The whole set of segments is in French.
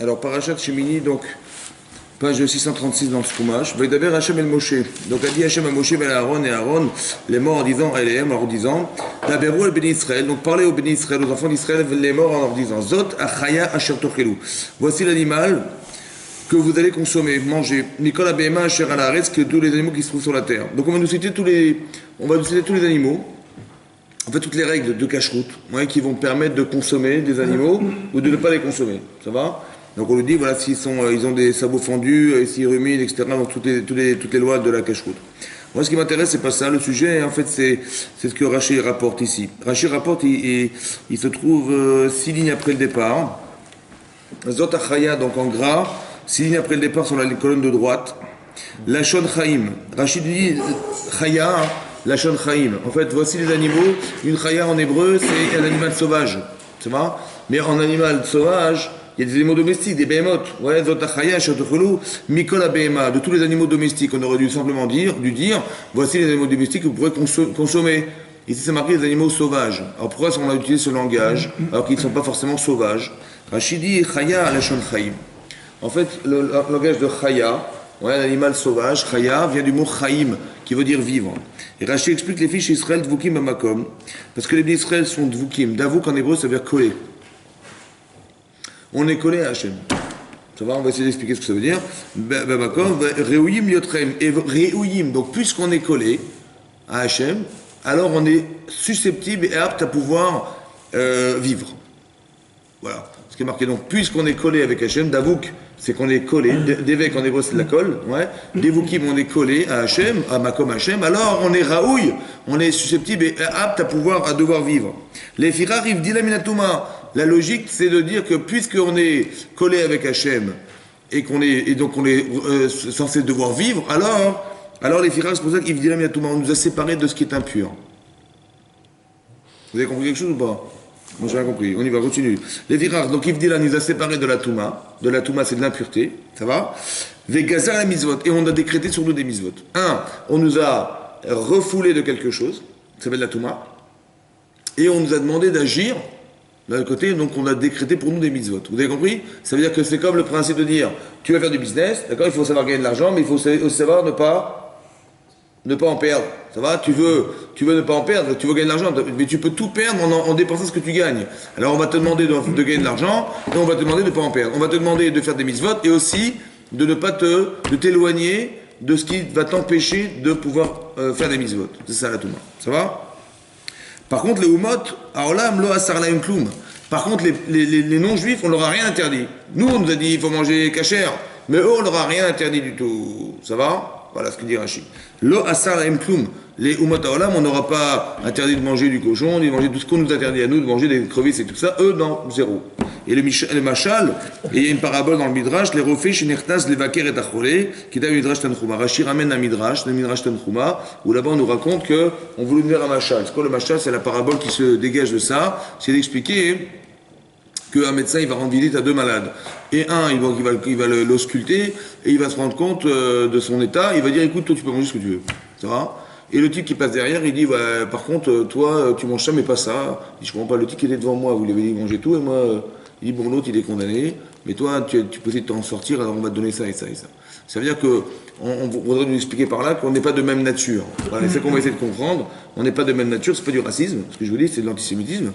Alors, Parashat Shemini, donc, page 636 dans le Chumash. Vaïdaber Hachem el Moshe. Donc, a dit Hachem à Moshe, ben Aaron, et Aaron, les morts en disant, Eléem, en leur disant, Daberou el Béni Israël. Donc, parlez aux Béni Israël, aux enfants d'Israël, les morts en leur disant, Zot achaya asher tochelu. Voici l'animal que vous allez consommer, manger. Nicolas Béma asher alaretz, que tous les animaux qui se trouvent sur la terre. Donc, on va nous citer tous les animaux. En fait, toutes les règles de cache-route, qui vont permettre de consommer des animaux ou de ne pas les consommer. Ça va? Donc on nous dit, voilà, ils ont des sabots fendus, s'ils ruminent, etc. Donc toutes les lois de la cache-route. Moi, ce qui m'intéresse, c'est pas ça. Le sujet, en fait, c'est ce que Rashi rapporte ici. Rashi rapporte, il se trouve 6 lignes après le départ. Zot achaya, donc en gras, 6 lignes après le départ sur la colonne de droite. Lachon chaim. Rashi dit chaya. Lachon chaim. En fait, voici les animaux. Une chaya en hébreu, c'est un animal sauvage. Ça va? Mais en animal sauvage, il y a des animaux domestiques, des behemoths. Ouais, zot achaya, shatochelu, mikol abehema. De tous les animaux domestiques, on aurait dû simplement dire, voici les animaux domestiques que vous pourrez consommer. Ici, c'est marqué les animaux sauvages. Alors pourquoi on a utilisé ce langage, alors qu'ils ne sont pas forcément sauvages? Rachid dit chaya, lachon chaim. En fait, le langage de chaya, l'animal sauvage, chaya, vient du mot chaim, qui veut dire vivre. Et Rashi explique les fiches Israël dvukim bamakom, parce que les Bnei Israël sont dvukim. Davouk en hébreu, ça veut dire coller. On est collé à Hachem. Ça va, on va essayer d'expliquer ce que ça veut dire. Bamakom, reuyim yotrem, et reuyim. Donc, puisqu'on est collé à Hachem, alors on est susceptible et apte à pouvoir vivre. Voilà. Ce qui est marqué. Donc, puisqu'on est collé avec Hachem, Davouk, c'est qu'on est collé. D'évêque en hébreu, c'est de la colle. Devukim, on est collé à Hachem, à Makom Hachem. Alors, on est raouille, on est susceptible et apte à devoir vivre. Les firar rivdila minatuma. La logique, c'est de dire que puisqu'on est collé avec Hachem et donc on est censé devoir vivre, alors les firar, c'est pour ça qu'ivdila minatuma, on nous a séparés de ce qui est impur. Vous avez compris quelque chose ou pas? Moi, j'ai rien compris. On y va, continue. Les virars, donc Yvdila nous a séparés de la Touma. De la Touma, c'est de l'impureté. Ça va? Vegazar la misvot. Et on a décrété sur nous des misvot. On nous a refoulé de quelque chose. Ça s'appelle la Touma. Et on nous a demandé d'agir. D'un côté, donc on a décrété pour nous des misvot. Vous avez compris? Ça veut dire que c'est comme le principe de dire, tu vas faire du business, d'accord? Il faut savoir gagner de l'argent, mais il faut aussi savoir ne pas en perdre. Ça va? Tu veux ne pas en perdre, tu veux gagner de l'argent, mais tu peux tout perdre en dépensant ce que tu gagnes. Alors on va te demander de gagner de l'argent, et on va te demander de ne pas en perdre. On va te demander de faire des mitzvot, et aussi de ne pas de t'éloigner de ce qui va t'empêcher de pouvoir faire des mitzvot. C'est ça la Touma. Ça va? Par contre, les umot, aolam lo asar lahem kloum. Par contre, les non-juifs, on leur a rien interdit. Nous, on nous a dit, il faut manger kasher, mais eux, on leur a rien interdit du tout. Ça va? Voilà ce que dit Rashi. Lo asar lahem kloum. Les umot haolam, on n'aura pas interdit de manger du cochon, de manger tout ce qu'on nous interdit à nous, de manger des crevisses et tout ça. Eux, non, zéro. Et le machal, et il y a une parabole dans le midrash, les refais shenechtas levaker et achole, qui est un midrash tanchuma. Rashi ramène un midrash, le midrash tanchuma, où là-bas on nous raconte que on voulait nous faire un machal. C'est quoi le machal? C'est la parabole qui se dégage de ça. C'est d'expliquer qu'un médecin, il va rendre visite à 2 malades. Et un, il va l'ausculter, et il va se rendre compte de son état, il va dire, écoute, toi, tu peux manger ce que tu veux. Ça va? Et le type qui passe derrière, il dit, ouais, par contre, toi, tu manges ça, mais pas ça. Il dit, je comprends pas, le type qui était devant moi, vous lui avez dit, manger tout, et moi, il dit, bon, l'autre, il est condamné, mais toi, tu peux essayer de t'en sortir, alors on va te donner ça et ça et ça. Ça veut dire que, on voudrait nous expliquer par là qu'on n'est pas de même nature. Voilà, c'est ce qu'on va essayer de comprendre. On n'est pas de même nature, c'est pas du racisme. Ce que je vous dis, c'est de l'antisémitisme.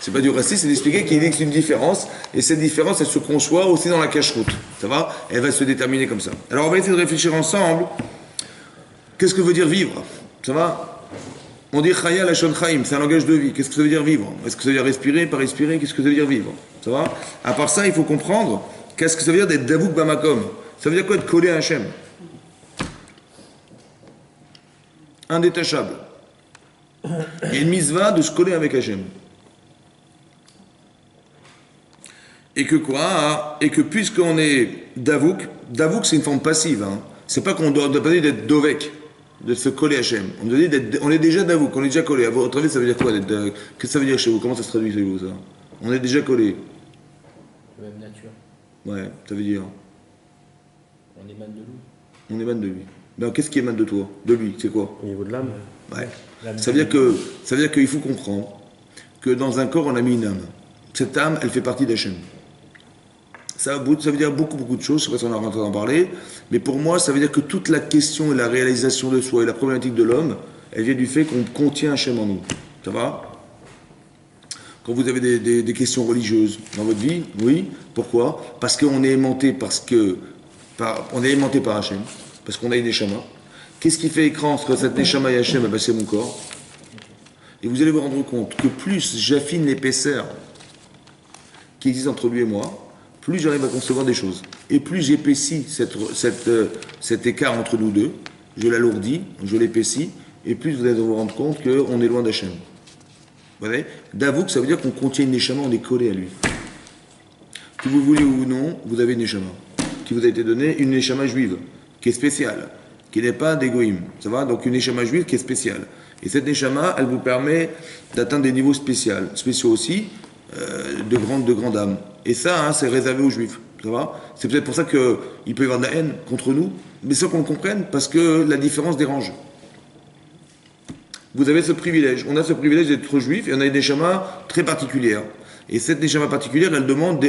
C'est pas du racisme, c'est d'expliquer qu'il existe une différence. Et cette différence, elle se conçoit aussi dans la cache-route. Ça va? Elle va se déterminer comme ça. Alors, on va essayer de réfléchir ensemble. Qu'est-ce que veut dire vivre? Ça va? On dit chaya lachon chaim, c'est un langage de vie. Qu'est-ce que ça veut dire vivre? Est-ce que ça veut dire respirer, pas respirer? Qu'est-ce que ça veut dire vivre? Ça va? À part ça, il faut comprendre qu'est-ce que ça veut dire d'être davouk bamakom. Ça veut dire quoi être collé à Hachem? Indétachable. Il y a une mitzvah de se coller avec Hachem. Et que quoi? Et que puisqu'on est davouk c'est une forme passive. Hein. C'est pas qu'on doit pas dire d'être dovek, de se coller à Hachem. On est déjà davouk, on est déjà collé. À votre avis, ça veut dire quoi? Qu'est-ce que ça veut dire chez vous? Comment ça se traduit chez vous ça? On est déjà collé. La même nature. Ouais, ça veut dire. On émane de lui. On émane de lui. Ben, qu'est-ce qui émane de toi? De lui, c'est quoi? Au niveau de l'âme. Ouais. Ça veut dire qu'il faut comprendre que dans un corps, on a mis une âme. Cette âme, elle fait partie d'Hachem. Ça veut dire beaucoup de choses, je ne sais pas si on a rentré d'en parler, mais pour moi, ça veut dire que toute la question et la réalisation de soi et la problématique de l'homme, elle vient du fait qu'on contient Hachem en nous. Ça va? Quand vous avez des questions religieuses dans votre vie, oui. Pourquoi? Parce qu'on est aimanté on est aimanté par Hachem, parce qu'on a une neshama. Qu'est-ce qui fait écran entre cette neshama et Hachem? C'est mon corps. Et vous allez vous rendre compte que plus j'affine l'épaisseur qui existe entre lui et moi, plus j'arrive à concevoir des choses. Et plus j'épaissis cet écart entre nous deux, je l'alourdis, je l'épaissis, et plus vous allez vous rendre compte qu'on est loin d'Hachem. Vous voyez? D'avoue, ça veut dire qu'on contient une neshama, on est collé à lui. Que vous voulez ou non, vous avez une neshama qui vous a été donnée, une neshama juive, qui est spéciale, qui n'est pas d'égoïme. Ça va? Donc une neshama juive qui est spéciale. Et cette neshama, elle vous permet d'atteindre des niveaux spéciaux aussi, de grandes âmes. Et ça, c'est réservé aux juifs. Ça va? C'est peut-être pour ça qu'il peut y avoir de la haine contre nous, mais sans qu'on le comprenne, parce que la différence dérange. Vous avez ce privilège. On a ce privilège d'être juif et on a une neshama très particulière. Et cette neshama particulière, elle demande,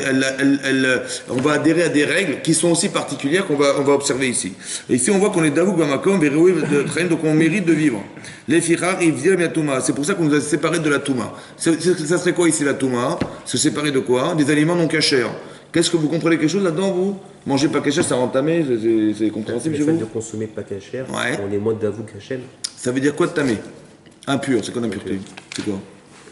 on va adhérer à des règles qui sont aussi particulières qu'on va observer ici. Et ici, on voit qu'on est d'avouk bamakom, veroué de train, donc on mérite de vivre. Les firar, ils viennent à Touma. C'est pour ça qu'on nous a séparés de la Touma. Ça serait quoi ici la Touma? Se séparer de quoi? Des aliments non cachers. Qu'est-ce que vous comprenez quelque chose là-dedans, vous? Manger pas caché, ça rend tamé, c'est compréhensible chez vous? Le fait de consommer pas caché, Ouais. on est moins d'avouk Hachem. Ça veut dire quoi de tamé? Impur, c'est quoi l'impureté? C'est quoi?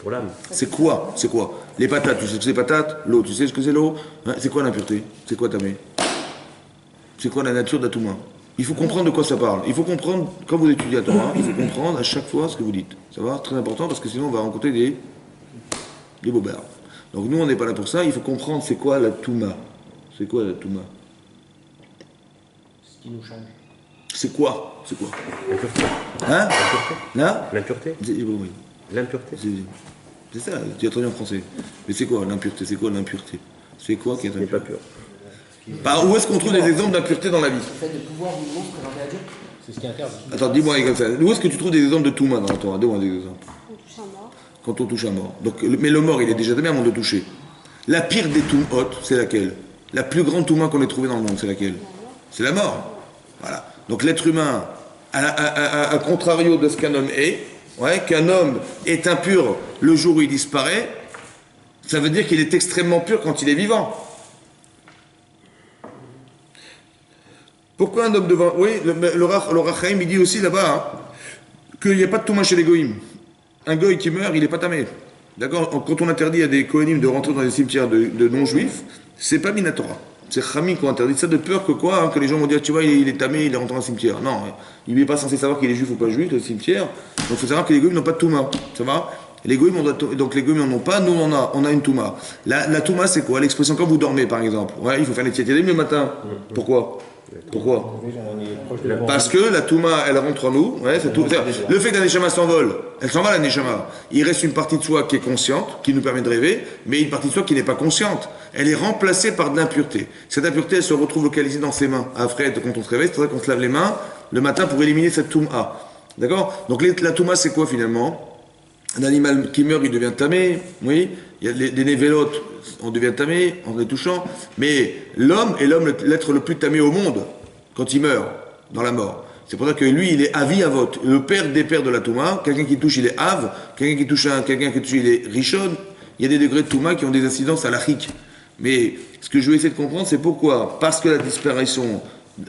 Pour l'âme. C'est quoi? C'est quoi? Les patates, tu sais ce que c'est les patates? L'eau, tu sais ce que c'est l'eau? Hein, c'est quoi l'impureté? C'est quoi tamé? C'est quoi la nature de la Touma? Il faut comprendre de quoi ça parle. Il faut comprendre, quand vous étudiez la Torah, il faut comprendre à chaque fois ce que vous dites. Ça va? Très important parce que sinon on va rencontrer des bobards. Donc nous on n'est pas là pour ça, il faut comprendre c'est quoi la Touma. C'est quoi la Touma? Ce qui nous change. C'est quoi? C'est quoi? L'impureté. Hein? Là? L'impureté. Oui. L'impureté. C'est ça, tu as traduit en français. Mais c'est quoi l'impureté? C'est quoi l'impureté? C'est quoi qui est Ce n'est pas impur? pur. Où est-ce qu'on trouve des exemples d'impureté dans la vie? Le fait de pouvoir du monde présenter à Dieu, c'est ce qui est interdit. Attends, dis-moi comme ça. Où est-ce que tu trouves des exemples de Touma dans la Torah? Donne-moi des exemples. On touche un mort. Quand on touche un mort. Donc, mais le mort, il est déjà de même avant de toucher. La pire des Toumot, c'est laquelle? La plus grande Touma qu'on ait trouvée dans le monde, c'est laquelle? C'est la mort. Voilà. Donc l'être humain, à contrario de ce qu'un homme est, qu'un homme est impur le jour où il disparaît, ça veut dire qu'il est extrêmement pur quand il est vivant. Pourquoi un homme devant... Oui, le Rachaim, il dit aussi là-bas qu'il n'y a pas de Touma chez les goïms. Un goï qui meurt, il n'est pas tamé. D'accord? Quand on interdit à des kohanim de rentrer dans les cimetières de non-juifs, c'est pas Minatora. C'est Chami qui ont interdit ça de peur que quoi? Que les gens vont dire, tu vois, il est tamé, il est rentré dans le cimetière. Non, il n'est pas censé savoir qu'il est juif ou pas juif, le cimetière. Donc il faut savoir que les goïms n'ont pas de Touma. Ça va? Les goïms, donc les goïms n'en ont pas, nous on a une Touma. La Touma, c'est quoi? L'expression quand vous dormez, par exemple. Ouais, il faut faire les tiétiédim le matin. Pourquoi? Pourquoi? Parce que la Touma, elle rentre en nous. C'est tout. Le fait que la Neshama s'envole, elle s'en va la Neshama. Il reste une partie de soi qui est consciente, qui nous permet de rêver, mais une partie de soi qui n'est pas consciente. Elle est remplacée par de l'impureté. Cette impureté, elle se retrouve localisée dans ses mains. Après, quand on se réveille, c'est pour ça qu'on se lave les mains le matin pour éliminer cette Touma. D'accord? Donc la Touma, c'est quoi finalement? Un animal qui meurt, il devient tamé, oui. Il y a des névélotes, on devient tamé en les touchant. Mais l'homme est l'être le plus tamé au monde quand il meurt, dans la mort. C'est pour ça que lui, il est avi avot, le père des pères de la Touma. Quelqu'un qui touche, il est av. Quelqu'un qui touche, il est rishon. Il y a des degrés de Touma qui ont des incidences à l'achik. Mais ce que je vais essayer de comprendre, c'est pourquoi. Parce que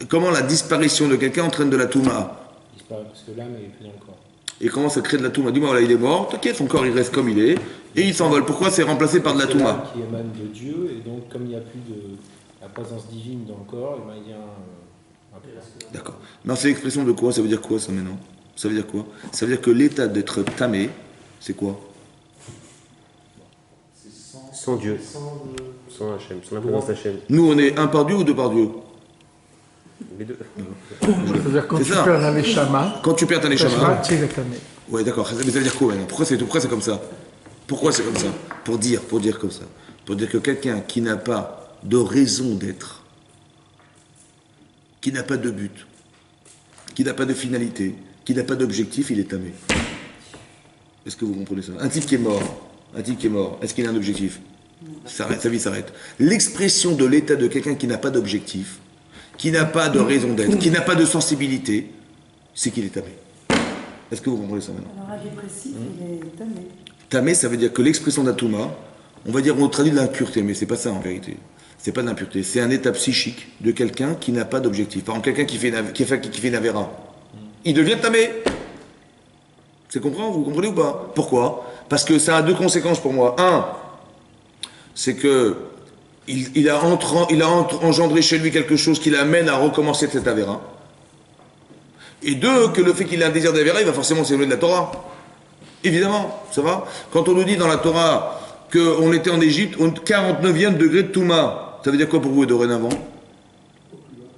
comment la disparition de quelqu'un entraîne de la Touma. Disparaît parce que l'âme est plus dans le corps. Et comment ça crée de la Touma? Dis-moi, voilà, il est mort, t'inquiète, son corps il reste comme il est, et il s'envole. Pourquoi c'est remplacé par de la C'est l'âme Touma? qui émane de Dieu, et donc comme il n'y a plus de la présence divine dans le corps, il y a un peu. D'accord. Mais c'est l'expression de quoi? Ça veut dire quoi ça maintenant? Ça veut dire quoi? Ça veut dire que l'état d'être tamé, c'est quoi? Sans Dieu. Sans Hachem. Sans la présence d'Hachem. Nous, on est un par Dieu ou deux par Dieu? Les deux. C'est-à-dire quand C'est tu ça. perds la neshama, Quand tu perds ta neshama, tu es tamé. ouais, d'accord. Mais ça veut dire quoi maintenant? Pourquoi c'est comme ça? Pourquoi c'est comme ça? Pour dire comme ça. Pour dire que quelqu'un qui n'a pas de raison d'être, qui n'a pas de but, qui n'a pas de finalité, qui n'a pas d'objectif, il est tamé. Est-ce que vous comprenez ça? Un type qui est mort, est-ce qu'il a un objectif? Sa vie s'arrête. L'expression de l'état de quelqu'un qui n'a pas d'objectif, qui n'a pas de raison d'être, qui n'a pas de sensibilité, c'est qu'il est tamé. Est-ce que vous comprenez ça maintenant? Alors, un dépressif, il est tamé. Tamé, ça veut dire que l'expression d'Atouma, on va dire, on traduit de l'impureté, mais c'est pas ça en vérité. C'est pas de l'impureté, c'est un état psychique de quelqu'un qui n'a pas d'objectif. Par exemple, quelqu'un qui fait une avéra, il devient tamé. C'est comprendre, vous comprenez ou pas? Pourquoi? Parce que ça a deux conséquences pour moi. Un, c'est que il a engendré chez lui quelque chose qui l'amène à recommencer cette avéra. Et deux, que le fait qu'il ait un désir d'avéra, il va forcément s'éloigner de la Torah. Évidemment, ça va? Quand on nous dit dans la Torah qu'on était en Égypte au 49e degré de Touma, ça veut dire quoi pour vous dorénavant?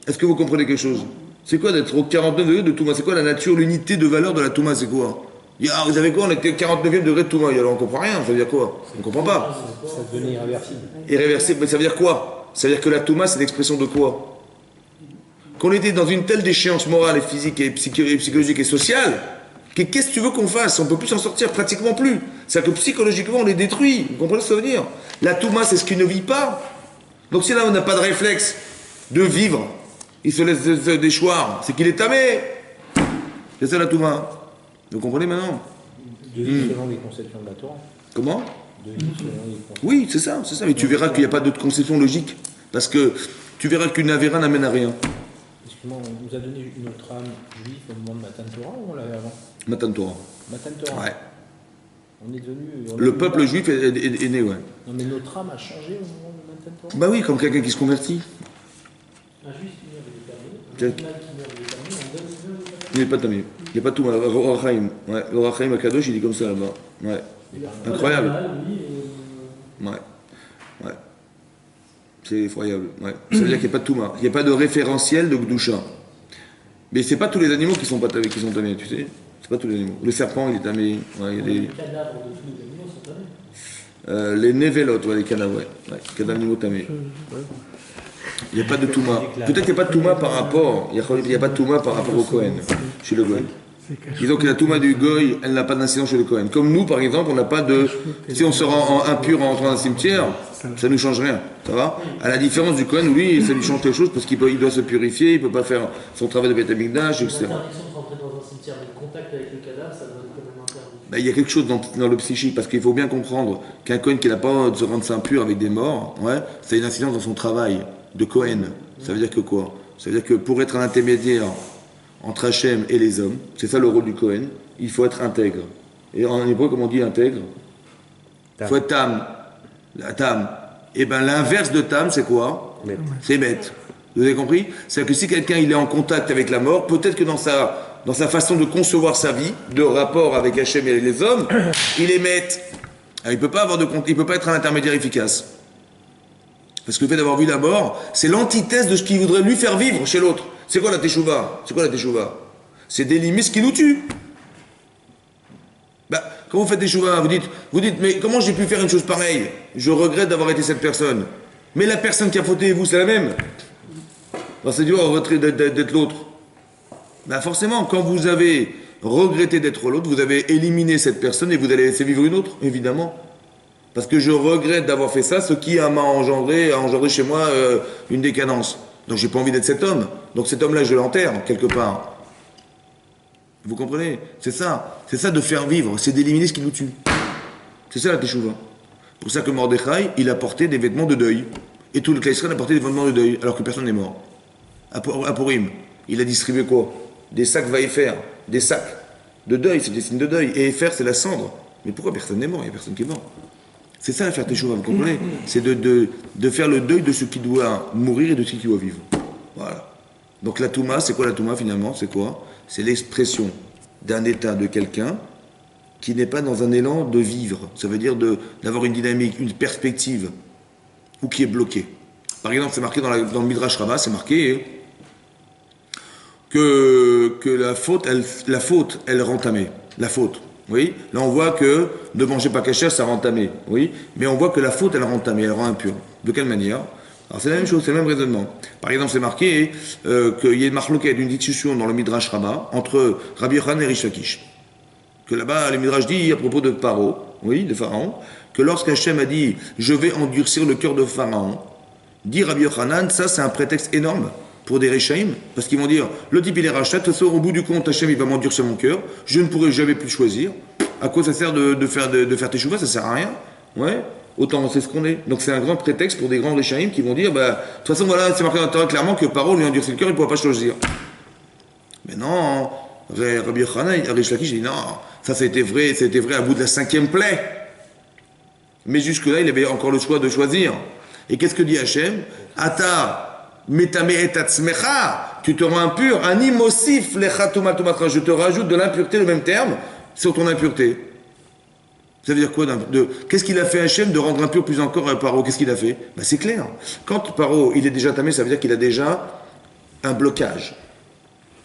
Est-ce que vous comprenez quelque chose? C'est quoi d'être au 49 degré de Touma? C'est quoi la nature, l'unité de valeur de la Touma? C'est quoi? Ah, vous savez quoi? On était au 49e degré de Touma. Alors on comprend rien, ça veut dire quoi? On comprend pas. Ça devenait irréversible. Irréversible, mais ça veut dire quoi? Ça veut dire que la Touma, c'est l'expression de quoi? Qu'on était dans une telle déchéance morale et physique et psychologique et sociale, qu'est-ce que tu veux qu'on fasse? On ne peut plus s'en sortir, pratiquement plus. C'est-à-dire que psychologiquement, on est détruit. Vous comprenez ce que ça veut dire? La Touma, c'est ce qui ne vit pas. Donc si là, on n'a pas de réflexe de vivre, il se laisse déchoir, c'est qu'il est tamé. C'est ça la Touma. Vous comprenez maintenant? De vivre selon les conceptions de la Torah. Comment? De vivre selon les conceptions. Oui, c'est ça. Mais tu verras qu'il n'y a pas d'autre conception logique. Parce que tu verras qu'une avéra n'amène à rien. Excuse-moi, on nous a donné notre âme juive au moment de Matan Torah ou on l'avait avant? Matan Torah. Matan Torah. Ouais. On est devenu. Le peuple juif est né, ouais. Non, mais notre âme a changé au moment de Matan Torah? Bah oui, comme quelqu'un qui se convertit. Un juif qui meurt, il est permis. Un animal qui meurt, il est permis. On donne une œuvre, Il n'est pas tamé. Il n'y a pas tout mal. L'Orachaim. Ouais. L'Orachaim à Kadosh, il dit comme ça là-bas. Ouais. Incroyable. Ouais. Ouais. C'est effroyable. Ouais. Ça veut dire qu'il n'y a pas de Touma. Il n'y a pas de référentiel de Gdusha. Mais c'est pas tous les animaux qui sont pas tamés, qui sont tamés, tu sais. C'est pas tous les animaux. Le serpent, il est tamé. Ouais, il y a des... Les cadavres de tous les animaux sont tamés. Les névélotes, ouais, les cadavres, ouais. Ouais. Cadavres d'animaux tamés. Il n'y a pas de Touma. Peut-être qu'il n'y a pas de Touma par rapport. Il n'y a pas de Touma par rapport au Kohen, chez le Goy. Disons que la Touma du Goy, elle n'a pas d'incidence chez le Kohen. Comme nous, par exemple, on n'a pas de. Si on se rend impur en entrant dans un cimetière, ça ne nous change rien. Ça va? À la différence du Kohen, lui, ça lui change quelque chose parce qu'il doit se purifier, il ne peut pas faire son travail de Beth Amikdash, etc. L'interdiction de rentrer dans un cimetière, mais le contact avec le cadavre, ça doit être quand même interdit. Ben, il y a quelque chose dans le psychique, parce qu'il faut bien comprendre qu'un Kohen qui n'a pas de se rendre impur avec des morts, ouais, ça a une incidence dans son travail de Kohen. Ça veut dire que quoi? Ça veut dire que pour être un intermédiaire entre Hachem et les hommes, c'est ça le rôle du Kohen, il faut être intègre. Et en hébreu, comment on dit intègre? Il faut être tam. La tam. Et bien l'inverse de tam, c'est quoi? C'est bête. Vous avez compris? C'est-à-dire que si quelqu'un il est en contact avec la mort, peut-être que dans sa façon de concevoir sa vie, de rapport avec Hachem et les hommes, il est bête. Alors, il peut pas avoir il peut pas être un intermédiaire efficace. Parce que le fait d'avoir vu la mort, c'est l'antithèse de ce qu'il voudrait lui faire vivre chez l'autre. C'est quoi la teshuva? C'est quoi la teshuva? C'est d'éliminer ce qui nous tue. Bah, quand vous faites teshuva, vous dites, mais comment j'ai pu faire une chose pareille? Je regrette d'avoir été cette personne. Mais la personne qui a fauté, vous, c'est la même. Alors, c'est dur d'être l'autre. Bah, forcément, quand vous avez regretté d'être l'autre, vous avez éliminé cette personne et vous allez laisser vivre une autre, évidemment. Parce que je regrette d'avoir fait ça, ce qui a engendré chez moi une décadence. Donc j'ai pas envie d'être cet homme. Donc cet homme-là, je l'enterre, quelque part. Vous comprenez? C'est ça. C'est ça de faire vivre. C'est d'éliminer ce qui nous tue. C'est ça la teshuva. Pour ça que Mordechai, il a porté des vêtements de deuil. Et tout le Kaïsraël a porté des vêtements de deuil, alors que personne n'est mort. À Purim, il a distribué quoi? Des sacs va-et-faire. Des sacs de deuil, c'est des signes de deuil. Et faire, c'est la cendre. Mais pourquoi personne n'est mort? Il n'y a personne qui est mort. C'est ça faire teshuva, vous comprenez? C'est de faire le deuil de ce qui doit mourir et de ce qui doit vivre. Voilà. Donc la Touma, c'est quoi la Touma finalement? C'est quoi? C'est l'expression d'un état de quelqu'un qui n'est pas dans un élan de vivre. Ça veut dire d'avoir une dynamique, une perspective, ou qui est bloqué. Par exemple, c'est marqué dans le Midrash Rabbah, c'est marqué que la faute, elle rend tamé. La faute. Oui, là on voit que ne manger pas kasher, ça rend tamé. Oui, mais on voit que la faute, elle rend tamé, elle rend impure. De quelle manière? Alors c'est la même chose, c'est le même raisonnement. Par exemple, c'est marqué qu'il y a une marloquette, une discussion dans le Midrash Rabbah entre Rabbi Yochanan et Rish Lakish. Que là-bas, le Midrash dit à propos de Paro, oui, de Pharaon, que lorsqu'Hachem a dit « Je vais endurcir le cœur de Pharaon », dit Rabbi Yochanan, ça c'est un prétexte énorme pour des Réchaïm, parce qu'ils vont dire « Le type il est rachat, de toute façon au bout du compte Hachem il va m'endurcir mon cœur, je ne pourrai jamais plus choisir, à quoi ça sert de faire tes chouvas, ça sert à rien, ouais, autant on sait ce qu'on est. » Donc c'est un grand prétexte pour des grands Réchaïm qui vont dire « De toute façon voilà, c'est marqué dans la Torah clairement que Paro lui endurcit le cœur, il ne pourra pas choisir. » Mais non, Rabbi Yochanan, Rish Lakish, il dit « Non, ça a été vrai à bout de la 5e plaie. » Mais jusque-là, il avait encore le choix de choisir. Et qu'est-ce que dit Hachem? Ata metame et atzmecha, tu te rends impur. Anim osif lecha tumatumatra, je te rajoute de l'impureté, le même terme, sur ton impureté. Ça veut dire quoi? Qu'est-ce qu'il a fait Hachem de rendre impur plus encore Paro? Qu'est-ce qu'il a fait? Ben, c'est clair. Quand Paro, il est déjà tamé, ça veut dire qu'il a déjà un blocage.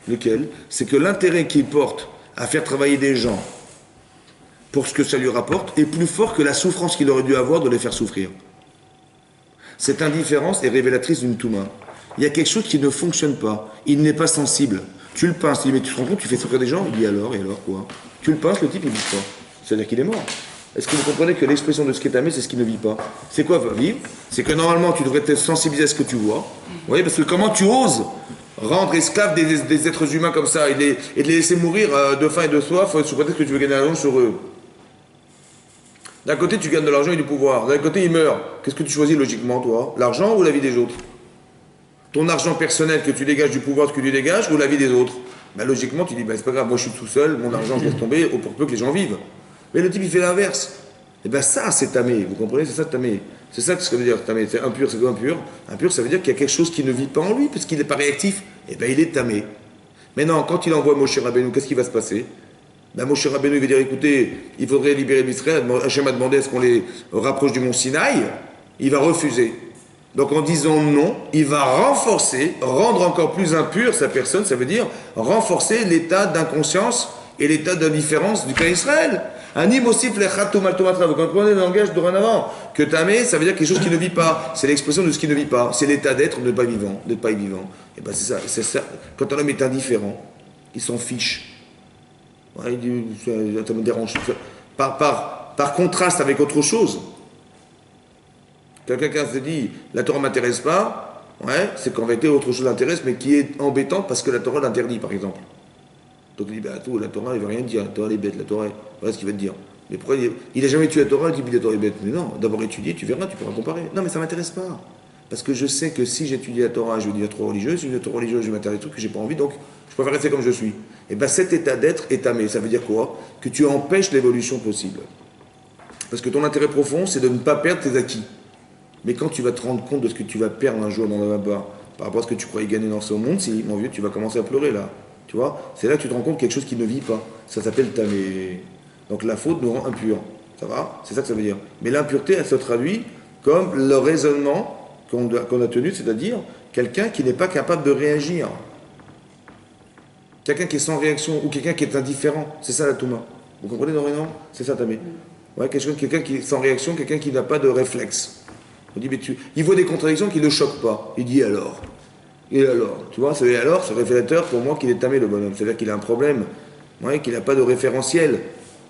Lequel? C'est que l'intérêt qu'il porte à faire travailler des gens pour ce que ça lui rapporte est plus fort que la souffrance qu'il aurait dû avoir de les faire souffrir. Cette indifférence est révélatrice d'une touma. Il y a quelque chose qui ne fonctionne pas. Il n'est pas sensible. Tu le pinces, tu dis mais tu te rends compte, tu fais souffrir des gens? Il dit alors quoi? Tu le pinces, le type il vit pas. C'est-à-dire qu'il est mort. Est-ce que vous comprenez que l'expression de ce qui est tamé, c'est ce qui ne vit pas? C'est quoi vivre? C'est que normalement tu devrais te sensibiliser à ce que tu vois. Vous voyez, parce que comment tu oses rendre esclaves des êtres humains comme ça et de les laisser mourir de faim et de soif sous prétexte que tu veux gagner de l'argent sur eux? D'un côté, tu gagnes de l'argent et du pouvoir. D'un côté, ils meurent. Qu'est-ce que tu choisis logiquement, toi? L'argent ou la vie des autres? Ton argent personnel que tu dégages du pouvoir que tu dégages ou la vie des autres? Ben, logiquement, tu dis, ben, c'est pas grave, moi je suis tout seul, mon argent je laisse tomber, pour peu que les gens vivent. Mais le type, il fait l'inverse. Et bien ça, c'est tamé. Vous comprenez? C'est ça, tamé. C'est ça que ça veut dire, tamé. C'est impur, c'est quoi impur? Impur, ça veut dire qu'il y a quelque chose qui ne vit pas en lui, puisqu'il n'est pas réactif. Et bien, il est tamé. Maintenant, quand il envoie Moshe Rabbeinu, qu'est-ce qui va se passer? Ben, Moshe Rabbeinu va dire, écoutez, il faudrait libérer l'Israël. Hachem a demandé à ce qu'on les rapproche du mont Sinaï. Il va refuser. Donc en disant non, il va renforcer, rendre encore plus impure sa personne, ça veut dire renforcer l'état d'inconscience et l'état d'indifférence du clan Israël. Anim aussi flechat-tomal-tomatra. Vous comprenez le langage dorénavant? Que tamé, ça veut dire quelque chose qui ne vit pas. C'est l'expression de ce qui ne vit pas. C'est l'état d'être de pas vivant, d'être pas vivant. Et ben c'est ça, c'est ça. Quand un homme est indifférent, il s'en fiche. Ouais, il dit, ça me dérange. Par contraste avec autre chose. Quand quelqu'un se dit, la Torah ne m'intéresse pas, ouais, c'est qu'en vérité autre chose l'intéresse, mais qui est embêtante parce que la Torah l'interdit, par exemple. Donc il dit, bah, tout, la Torah, il ne va rien dire, la Torah, elle est bête, la Torah, voilà ce qu'il va te dire. Mais pourquoi il n'a jamais tué la Torah, il dit, la Torah est bête. Mais non, d'abord étudier, tu verras, tu pourras comparer. Non, mais ça ne m'intéresse pas. Parce que je sais que si j'étudie la Torah, je vais dire trop religieux, si je dis trop religieux, je vais m'intéresser à des trucs que je n'ai pas envie, donc je préfère rester comme je suis. Et bien cet état d'être est tamé. Ça veut dire quoi? Que tu empêches l'évolution possible. Parce que ton intérêt profond, c'est de ne pas perdre tes acquis. Mais quand tu vas te rendre compte de ce que tu vas perdre un jour dans le là-bas, par rapport à ce que tu croyais gagner dans ce monde, si, mon vieux, tu vas commencer à pleurer là. Tu vois? C'est là que tu te rends compte de quelque chose qui ne vit pas. Ça s'appelle tamé. Donc la faute nous rend impurs. Ça va? C'est ça que ça veut dire. Mais l'impureté, elle se traduit comme le raisonnement qu'on a tenu, c'est-à-dire quelqu'un qui n'est pas capable de réagir. Quelqu'un qui est sans réaction ou quelqu'un qui est indifférent. C'est ça la touma. Vous comprenez, non? C'est ça tamé. Ouais, quelqu'un qui est sans réaction, quelqu'un qui n'a pas de réflexe. On dit, mais il voit des contradictions qui ne le choquent pas. Il dit alors. Et alors? Tu vois, c'est alors, c'est révélateur pour moi qu'il est tamé le bonhomme. C'est-à-dire qu'il a un problème, ouais, qu'il n'a pas de référentiel.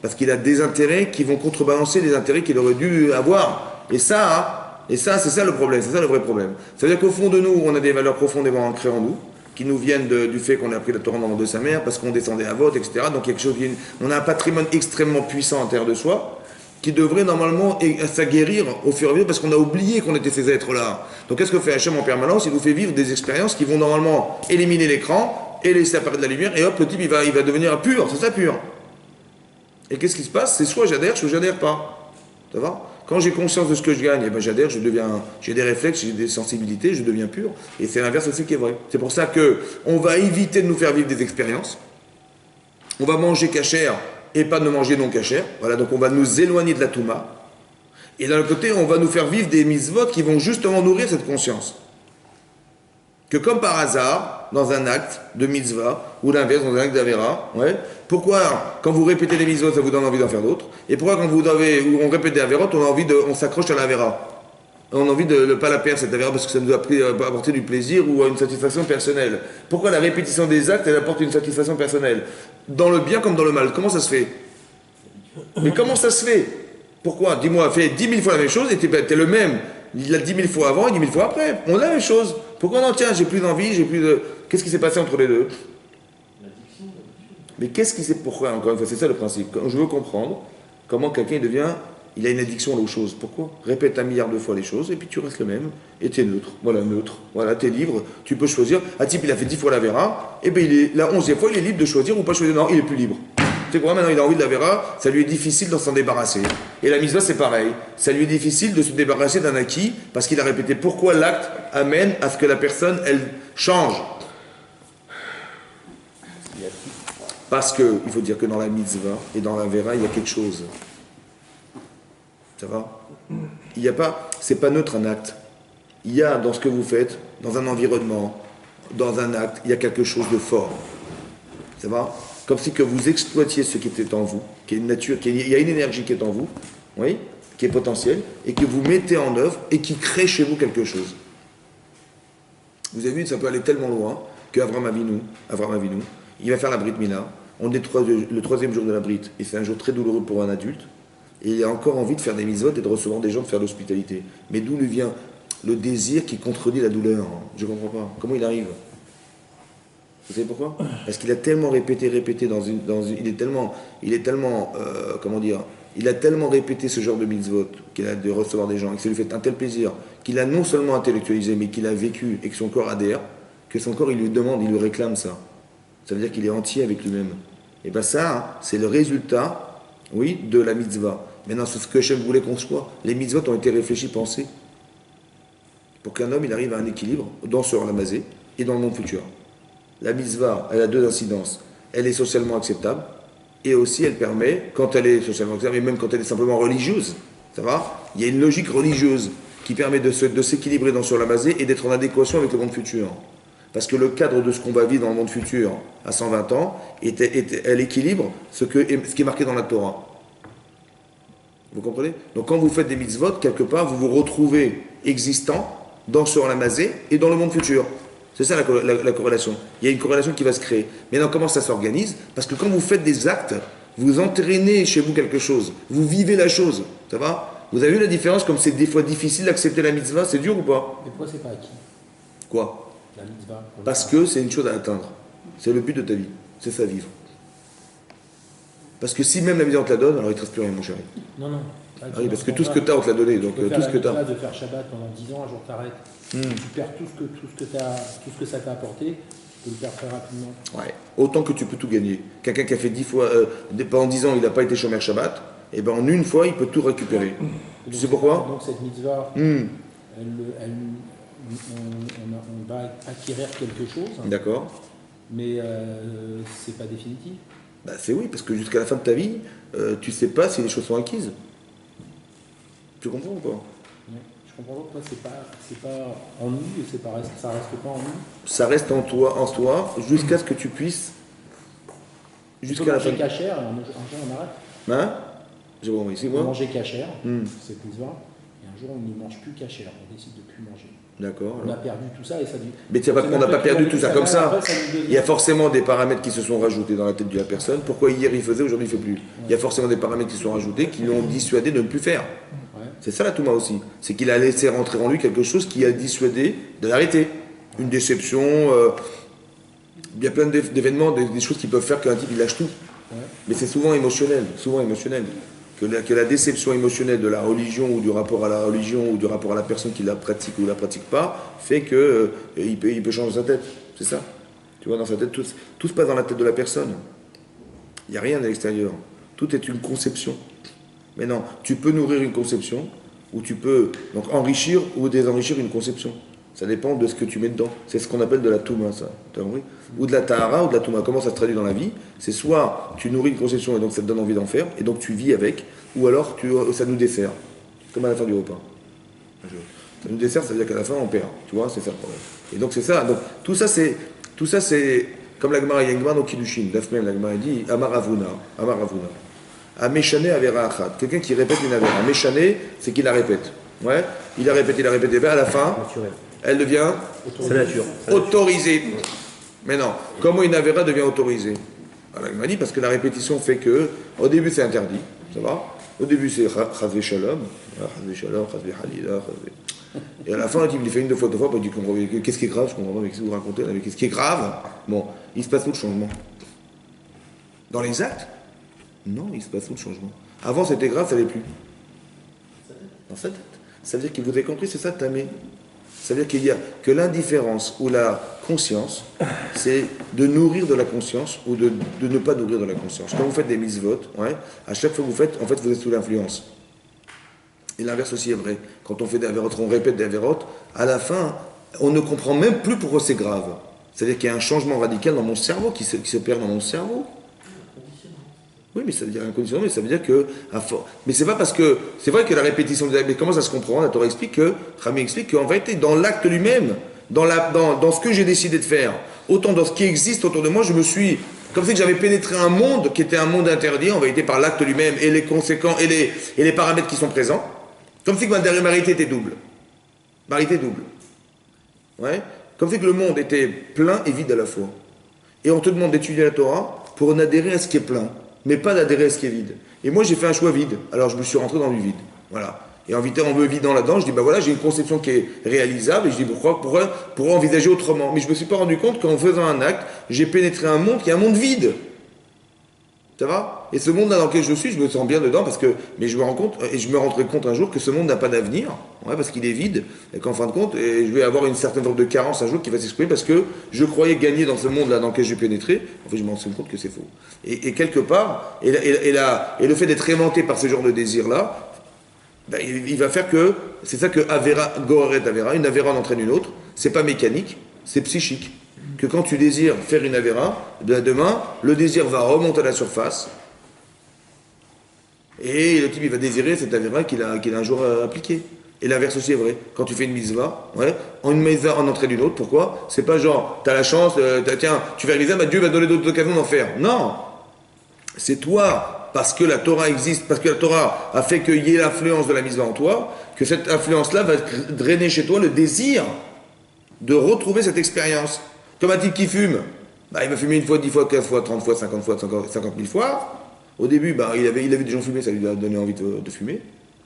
Parce qu'il a des intérêts qui vont contrebalancer les intérêts qu'il aurait dû avoir. Et ça, c'est ça le problème, c'est ça le vrai problème. Ça veut dire qu'au fond de nous, on a des valeurs profondément ancrées en nous, qui nous viennent du fait qu'on a appris la Torah dans le ventre de sa mère, parce qu'on descendait à vote, etc. Donc quelque chose on a un patrimoine extrêmement puissant en terre de soi, qui devrait normalement s'aguerrir au fur et à mesure parce qu'on a oublié qu'on était ces êtres-là. Donc qu'est-ce que fait Hachem en permanence? Il nous fait vivre des expériences qui vont normalement éliminer l'écran et laisser apparaître de la lumière, et hop, le type il va devenir pur, c'est ça pur. Et qu'est-ce qui se passe? C'est soit j'adhère, soit j'adhère pas. Ça va? Quand j'ai conscience de ce que je gagne, eh ben j'adhère, j'ai des réflexes, j'ai des sensibilités, je deviens pur. Et c'est l'inverse aussi qui est vrai. C'est pour ça qu'on va éviter de nous faire vivre des expériences. On va manger cachère et pas de manger non cachère. Voilà, donc on va nous éloigner de la Touma. Et d'un autre côté, on va nous faire vivre des mitzvot qui vont justement nourrir cette conscience. Que comme par hasard, dans un acte de mitzvah, ou l'inverse, dans un acte d'Avera, ouais, pourquoi, quand vous répétez les mitzvot, ça vous donne envie d'en faire d'autres? Et pourquoi, quand on répète des Averot, on s'accroche à l'Avera? On a envie de ne pas la perdre, cette Avera, parce que ça nous a apporté du plaisir ou une satisfaction personnelle. Pourquoi la répétition des actes, elle apporte une satisfaction personnelle? Dans le bien comme dans le mal. Comment ça se fait? Mais comment ça se fait? Pourquoi? Dis-moi, fais 10 000 fois la même chose et t'es le même. Il l'a 10 000 fois avant et 10 000 fois après. On a la même chose. Pourquoi non? Tiens, j'ai plus d'envie, j'ai plus de... Qu'est-ce qui s'est passé entre les deux? Mais qu'est-ce qui s'est... Pourquoi? Encore une fois, c'est ça le principe. Quand je veux comprendre comment quelqu'un devient... Il a une addiction aux choses. Pourquoi? Répète 1 milliard de fois les choses et puis tu restes le même. Et t'es neutre. Voilà, neutre. Voilà, t'es libre. Tu peux choisir. Un type, il a fait 10 fois la Vera. Et bien, la 11e fois, il est libre de choisir ou pas choisir. Non, il est plus libre. Tu sais quoi? Maintenant, il a envie de la Vera. Ça lui est difficile de s'en débarrasser. Et la mitzvah, c'est pareil. Ça lui est difficile de se débarrasser d'un acquis parce qu'il a répété pourquoi l'acte amène à ce que la personne, elle change. Parce que, il faut dire que dans la mitzvah et dans la Vera, il y a quelque chose. Ça va? Il n'y a pas, c'est pas neutre un acte. Il y a dans ce que vous faites, dans un environnement, dans un acte, il y a quelque chose de fort. Ça va? Comme si que vous exploitiez ce qui était en vous, qui est une nature, il y a une énergie qui est en vous, oui, qui est potentielle, et que vous mettez en œuvre et qui crée chez vous quelque chose. Vous avez vu, ça peut aller tellement loin qu'Avraham Avinu, il va faire la Brit Mila. On est le 3e jour de la Brit, et c'est un jour très douloureux pour un adulte. Et il a encore envie de faire des mitzvot et de recevoir des gens, de faire l'hospitalité. Mais d'où lui vient le désir qui contredit la douleur? Je ne comprends pas. Comment il arrive? Vous savez pourquoi? Parce qu'il a tellement répété il est tellement, comment dire, il a tellement répété ce genre de mitzvot, qu'il a de recevoir des gens, et que ça lui fait un tel plaisir, qu'il a non seulement intellectualisé, mais qu'il a vécu, et que son corps adhère, que son corps, il lui demande, il lui réclame ça. Ça veut dire qu'il est entier avec lui-même. Et bien ça, hein, c'est le résultat, oui, de la mitzvah. Maintenant, c'est ce que Hachem voulait qu'on soit. Les mitzvot ont été réfléchis, pensés, pour qu'un homme il arrive à un équilibre dans ce Ramazé et dans le monde futur. La mitzvah, elle a 2 incidences. Elle est socialement acceptable, et aussi elle permet, quand elle est socialement acceptable, et même quand elle est simplement religieuse, ça va? Il y a une logique religieuse qui permet de s'équilibrer dans ce Ramazé et d'être en adéquation avec le monde futur. Parce que le cadre de ce qu'on va vivre dans le monde futur à 120 ans, elle équilibre ce qui est marqué dans la Torah. Vous comprenez? Donc quand vous faites des mitzvot, quelque part, vous vous retrouvez existant dans ce Ramazé et dans le monde futur. C'est ça la corrélation. Il y a une corrélation qui va se créer. Maintenant, comment ça s'organise? Parce que quand vous faites des actes, vous entraînez chez vous quelque chose. Vous vivez la chose. Ça va? Vous avez vu la différence? Comme c'est des fois difficile d'accepter la mitzvah, c'est dur ou pas? Mais pourquoi c'est pas acquis? Quoi? La mitzvah. Parce que c'est une chose à atteindre. C'est le but de ta vie. C'est ça, vivre. Parce que si même la mitzvah on te la donne, alors il ne te reste plus rien, mon chéri. Non. Ah oui, parce que tout ce que tu as, on te l'a donné. Donc tu peux tout ce que tu as. de faire Shabbat pendant 10 ans, un jour t'arrêtes. Tu perds tout ce que ça t'a apporté, tu peux le perdre très rapidement. Ouais. Autant que tu peux tout gagner. Quelqu'un qui a fait 10 fois, pendant 10 ans, il n'a pas été chômeur Shabbat, et ben en une fois, il peut tout récupérer. Tu sais pourquoi? Donc cette mitzvah, on va acquérir quelque chose. D'accord. Mais c'est pas définitif. Bah c'est oui, parce que jusqu'à la fin de ta vie, tu sais pas si les choses sont acquises. Tu comprends ou pas? Je comprends pas, c'est pas en nous et ça reste pas en nous. Ça reste en toi, jusqu'à ce que tu puisses. Jusqu'à la fin. Manger cachère, et un jour on arrête. Hein? J'ai pas compris, c'est moi? Manger cachère, cette mitzvah, et un jour on ne mange plus cachère, on décide de plus manger. D'accord. On a perdu tout ça et ça dit. Mais on n'a pas perdu tout ça comme ça. Il y a forcément des paramètres qui se sont rajoutés dans la tête de la personne. Pourquoi hier il faisait, aujourd'hui il ne fait plus? Il y a forcément des paramètres qui se sont rajoutés qui l'ont dissuadé de ne plus faire. Ouais. C'est ça la Touma aussi. C'est qu'il a laissé rentrer en lui quelque chose qui a dissuadé de l'arrêter. Une déception, il y a plein d'événements, des choses qui peuvent faire qu'un type il lâche tout. Ouais. Mais c'est souvent émotionnel. Que la déception émotionnelle de la religion ou du rapport à la religion ou du rapport à la personne qui la pratique ou la pratique pas fait que il peut changer sa tête. C'est ça. Tu vois, dans sa tête, tout se passe dans la tête de la personne. Il n'y a rien à l'extérieur. Tout est une conception. Mais non, tu peux nourrir une conception ou tu peux donc enrichir ou désenrichir une conception. Ça dépend de ce que tu mets dedans. C'est ce qu'on appelle de la touma, ça. Tu as compris? Ou de la tahara ou de la touma. Comment ça se traduit dans la vie? C'est soit tu nourris une conception et donc ça te donne envie d'en faire, et donc tu vis avec, ou alors ça nous dessert. Comme à la fin du repas. Ça nous dessert, ça veut dire qu'à la fin on perd. Tu vois, c'est ça le problème. Et donc c'est ça. Donc tout ça c'est comme la Gemara, il y a une Gemara dans Kiddushin. La semaine, la Gemara dit Amaravuna. Ameshane avera achat. Quelqu'un qui répète une avera. Ameshane, c'est qu'il la répète. Ouais. Il a répété. Ben à la fin. Naturel. Elle devient C'est nature. autorisée. Mais non, comment une avéra devient autorisée? Alors il m'a dit parce que la répétition fait que, au début c'est interdit, ça va? Au début, c'est Chazvé Shalom, Chazvé Shalom, Chazvé Halila, Chazvé. Et à la fin, le type, il fait une, deux fois, puis il dit qu'est-ce qui est grave, je comprends pas, mais qu'est-ce que vous racontez, mais qu'est-ce qui est grave? Bon, il se passe tout le changement. Dans les actes? Non, il se passe tout le changement. Avant, c'était grave, ça l'est plus. Dans sa tête. Ça veut dire que vous avez compris, c'est ça, Tamé. Ça veut dire qu'il y a que l'indifférence ou la conscience, c'est de nourrir de la conscience ou de ne pas nourrir de la conscience. Quand vous faites des mitzvot, ouais, à chaque fois que vous faites, en fait, vous êtes sous l'influence. Et l'inverse aussi est vrai. Quand on fait des avérotes, on répète des avérotes, à la fin, on ne comprend même plus pourquoi c'est grave. C'est-à-dire qu'il y a un changement radical dans mon cerveau qui se perd dans mon cerveau. Oui, mais ça veut dire inconditionnellement, mais ça veut dire que... Mais c'est pas parce que... C'est vrai que la répétition des actes, mais comment ça se comprend? La Torah explique que... Rami explique qu'en vérité, dans l'acte lui-même, dans ce que j'ai décidé de faire, autant dans ce qui existe autour de moi, je me suis... Comme si j'avais pénétré un monde qui était un monde interdit, en vérité, par l'acte lui-même, et les conséquences, et les paramètres qui sont présents. Comme si ma vérité était double. Vérité double. Ouais. Comme si que le monde était plein et vide à la fois. Et on te demande d'étudier la Torah pour en adhérer à ce qui est plein, mais pas d'adhérer à ce qui est vide. Et moi, j'ai fait un choix vide. Alors, je me suis rentré dans du vide. Voilà. Et en me vidant là-dedans, je dis, bah voilà, j'ai une conception qui est réalisable, et je dis, pourquoi envisager autrement? Mais je ne me suis pas rendu compte qu'en faisant un acte, j'ai pénétré un monde qui est un monde vide. Ça va? Et ce monde-là dans lequel je suis, je me sens bien dedans, mais je me rends compte, et je me rendrai compte un jour que ce monde n'a pas d'avenir, ouais, parce qu'il est vide, et qu'en fin de compte, je vais avoir une certaine forme de carence un jour qui va s'exprimer, parce que je croyais gagner dans ce monde-là dans lequel j'ai pénétré, en fait je me rends compte que c'est faux. Et quelque part, et le fait d'être aimanté par ce genre de désir-là, ben, il va faire que, c'est ça que Avera, Goharet Avera, une Avera en entraîne une autre, c'est pas mécanique, c'est psychique. Que quand tu désires faire une Avera, demain, le désir va remonter à la surface, et le type il va désirer cette Avera qu'il a un jour appliquée. Et l'inverse aussi est vrai. Quand tu fais une mitzvah, ouais, une mitzvah en entraîne une autre, pourquoi? C'est pas genre, t'as la chance, tiens, tu fais une mitzvah, bah, Dieu va te donner d'autres occasions d'en faire. Non! C'est toi, parce que la Torah existe, parce que la Torah a fait qu'il y ait l'influence de la mitzvah en toi, que cette influence-là va drainer chez toi le désir de retrouver cette expérience. Comme un type qui fume, bah, il va fumer une fois, 10 fois, 15 fois, 30 fois, 50 fois, 50 000 fois. Au début, bah, il avait des gens fumer, ça lui a donné envie de fumer.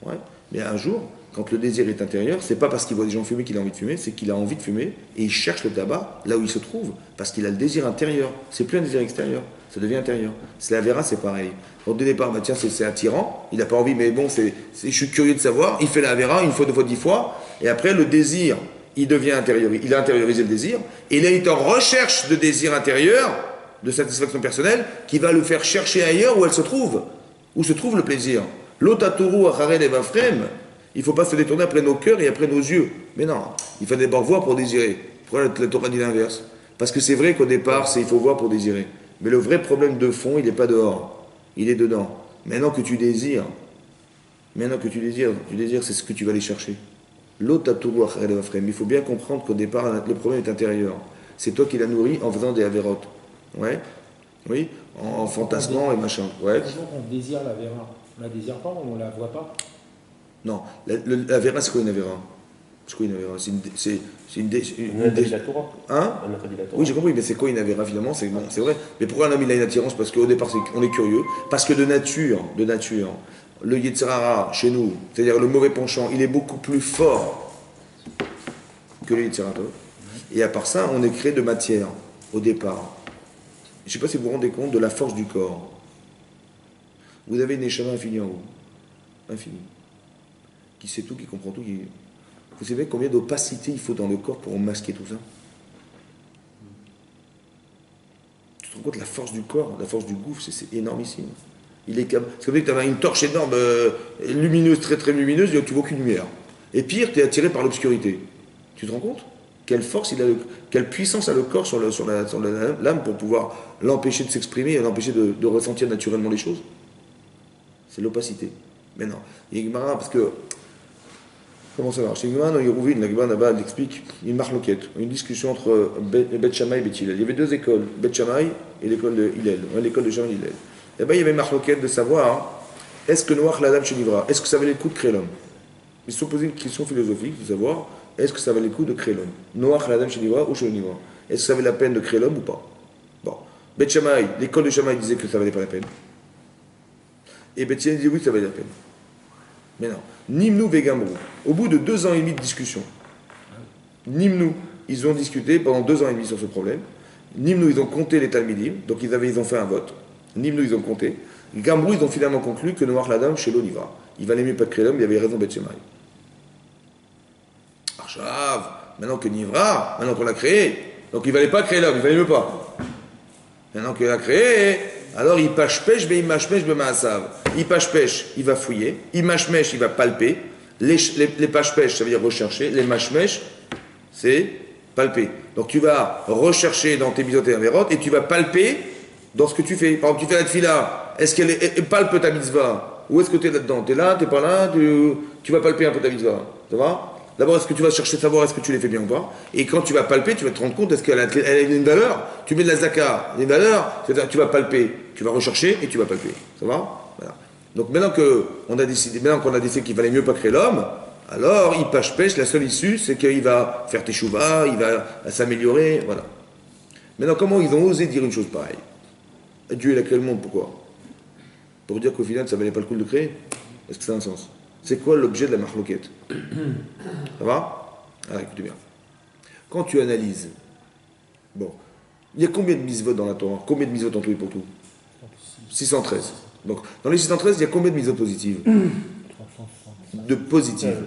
Ouais. Mais un jour, quand le désir est intérieur, c'est pas parce qu'il voit des gens fumer qu'il a envie de fumer, c'est qu'il a envie de fumer et il cherche le tabac là où il se trouve, parce qu'il a le désir intérieur. C'est plus un désir extérieur, ça devient intérieur. C'est la Vera, c'est pareil. Au départ, bah, tiens, c'est attirant, il n'a pas envie, mais bon, je suis curieux de savoir, il fait la Vera une fois, 2 fois, 10 fois, et après le désir, il a intériorisé le désir, et là il est en recherche de désir intérieur, de satisfaction personnelle, qui va le faire chercher ailleurs où elle se trouve, où se trouve le plaisir. L'otatouru acharel et bafrem, il ne faut pas se détourner après nos cœurs et après nos yeux. Mais non, il faut d'abord voir pour désirer. Pourquoi la Torah dit l'inverse? Parce que c'est vrai qu'au départ, il faut voir pour désirer. Mais le vrai problème de fond, il n'est pas dehors, il est dedans. Maintenant que tu désires, c'est ce que tu vas aller chercher. L'otatouru acharel et bafrem. Il faut bien comprendre qu'au départ, le problème est intérieur. C'est toi qui l'as nourri en faisant des avérotes. Ouais, oui, en fantasmant et machin. Ouais. On désire la Vera. On la désire pas, on la voit pas. Non, la Vera, c'est quoi une Avera? C'est quoi une Avera? C'est une la Torah. Hein? Oui, j'ai compris, mais c'est quoi une Avera finalement? C'est bon, c'est vrai. Mais pourquoi un homme il a une attirance? Parce qu'au départ, on est curieux. Parce que de nature, le Yetzer Hara, chez nous, c'est-à-dire le mauvais penchant, il est beaucoup plus fort que le Yetzer Hara. Et à part ça, on est créé de matière, au départ. Je ne sais pas si vous vous rendez compte de la force du corps. Vous avez une neshama infinie en haut. Infinie. Qui sait tout, qui comprend tout. Vous savez combien d'opacité il faut dans le corps pour masquer tout ça? Tu te rends compte de la force du corps, la force du gouffre, c'est énormissime. C'est comme si tu avais une torche énorme, lumineuse, très très lumineuse, et tu vois aucune lumière. Et pire, tu es attiré par l'obscurité. Tu te rends compte? Quelle force quelle puissance a le corps sur l'âme pour pouvoir l'empêcher de s'exprimer et l'empêcher de ressentir naturellement les choses? C'est l'opacité. Mais non. Il y a une Gemara, parce que. Comment ça marche? Chez Gemara, dans Yeruvin, la Gemara là-bas, elle explique une marloquette, une discussion entre Bet Shammai et Bet Hillel. Il y avait 2 écoles, Bet Shammai et l'école de Hillel, l'école de Shammai et Hillel. Et bien, il y avait une marloquette de savoir, est-ce que Noach l'Adam chez Livra, est-ce que ça valait le coup de créer l'homme? Ils se sont posés une question philosophique de savoir, est-ce que ça valait le coup de créer l'homme? Noach l'Adam chez Livra ou chez Livra? Est-ce que ça valait la peine de créer l'homme ou pas? Bon. Bet Shammai, l'école de Shammai disait que ça valait pas la peine. Et Bethien dit oui, ça valait la peine. Mais non. Nimnou Vegamrou. Au bout de 2 ans et demi de discussion, Nimnou, ils ont discuté pendant 2 ans et demi sur ce problème. Nimnou, ils ont compté les Talmidim, donc ils ont fait un vote. Nimnou, ils ont compté. Gamrou, ils ont finalement conclu que Noir Ladam, chez l'Olivra. Il valait mieux pas créer l'homme, il avait raison Beth Shemai. Archav, maintenant que Nivra, maintenant qu'on l'a créé, donc il valait pas créer l'homme, il valait mieux pas. Maintenant qu'il l'a créé, alors il pêche, mais il mâche-mèche, il pêche, il va fouiller, il mâche-mèche, il va palper. Les pêche, ça veut dire rechercher, les mâche-mèche, c'est palper. Donc tu vas rechercher dans tes mitzvot et avérotes et tu vas palper dans ce que tu fais. Par exemple, tu fais la tefila, est-ce qu'elle palpe ta mitzvah? Où est-ce que tu es là-dedans? Tu es là, tu n'es pas là, tu vas palper un peu ta mitzvah. Ça va? D'abord, est-ce que tu vas chercher à savoir est-ce que tu les fais bien ou pas? Et quand tu vas palper, tu vas te rendre compte est-ce qu'elle a une valeur? Tu mets de la zaka, une valeur, c'est-à-dire tu vas palper, tu vas rechercher et tu vas palper. Ça va? Voilà. Donc maintenant qu'on a décidé qu'il valait mieux pas créer l'homme, alors il pêche, la seule issue c'est qu'il va faire teshuva, il va s'améliorer, voilà. Maintenant comment ils ont osé dire une chose pareille? Dieu il a créé le monde, pourquoi? Pour dire qu'au final ça valait pas le coup de le créer? Est-ce que ça a un sens? C'est quoi l'objet de la marloquette? Ça va? Ah, écoutez bien. Quand tu analyses, bon, il y a combien de mitzvot dans la Torah? Combien de mitzvot en tout et pour tout? 613. Donc, dans les 613, il y a combien de mitzvot positives? De positives.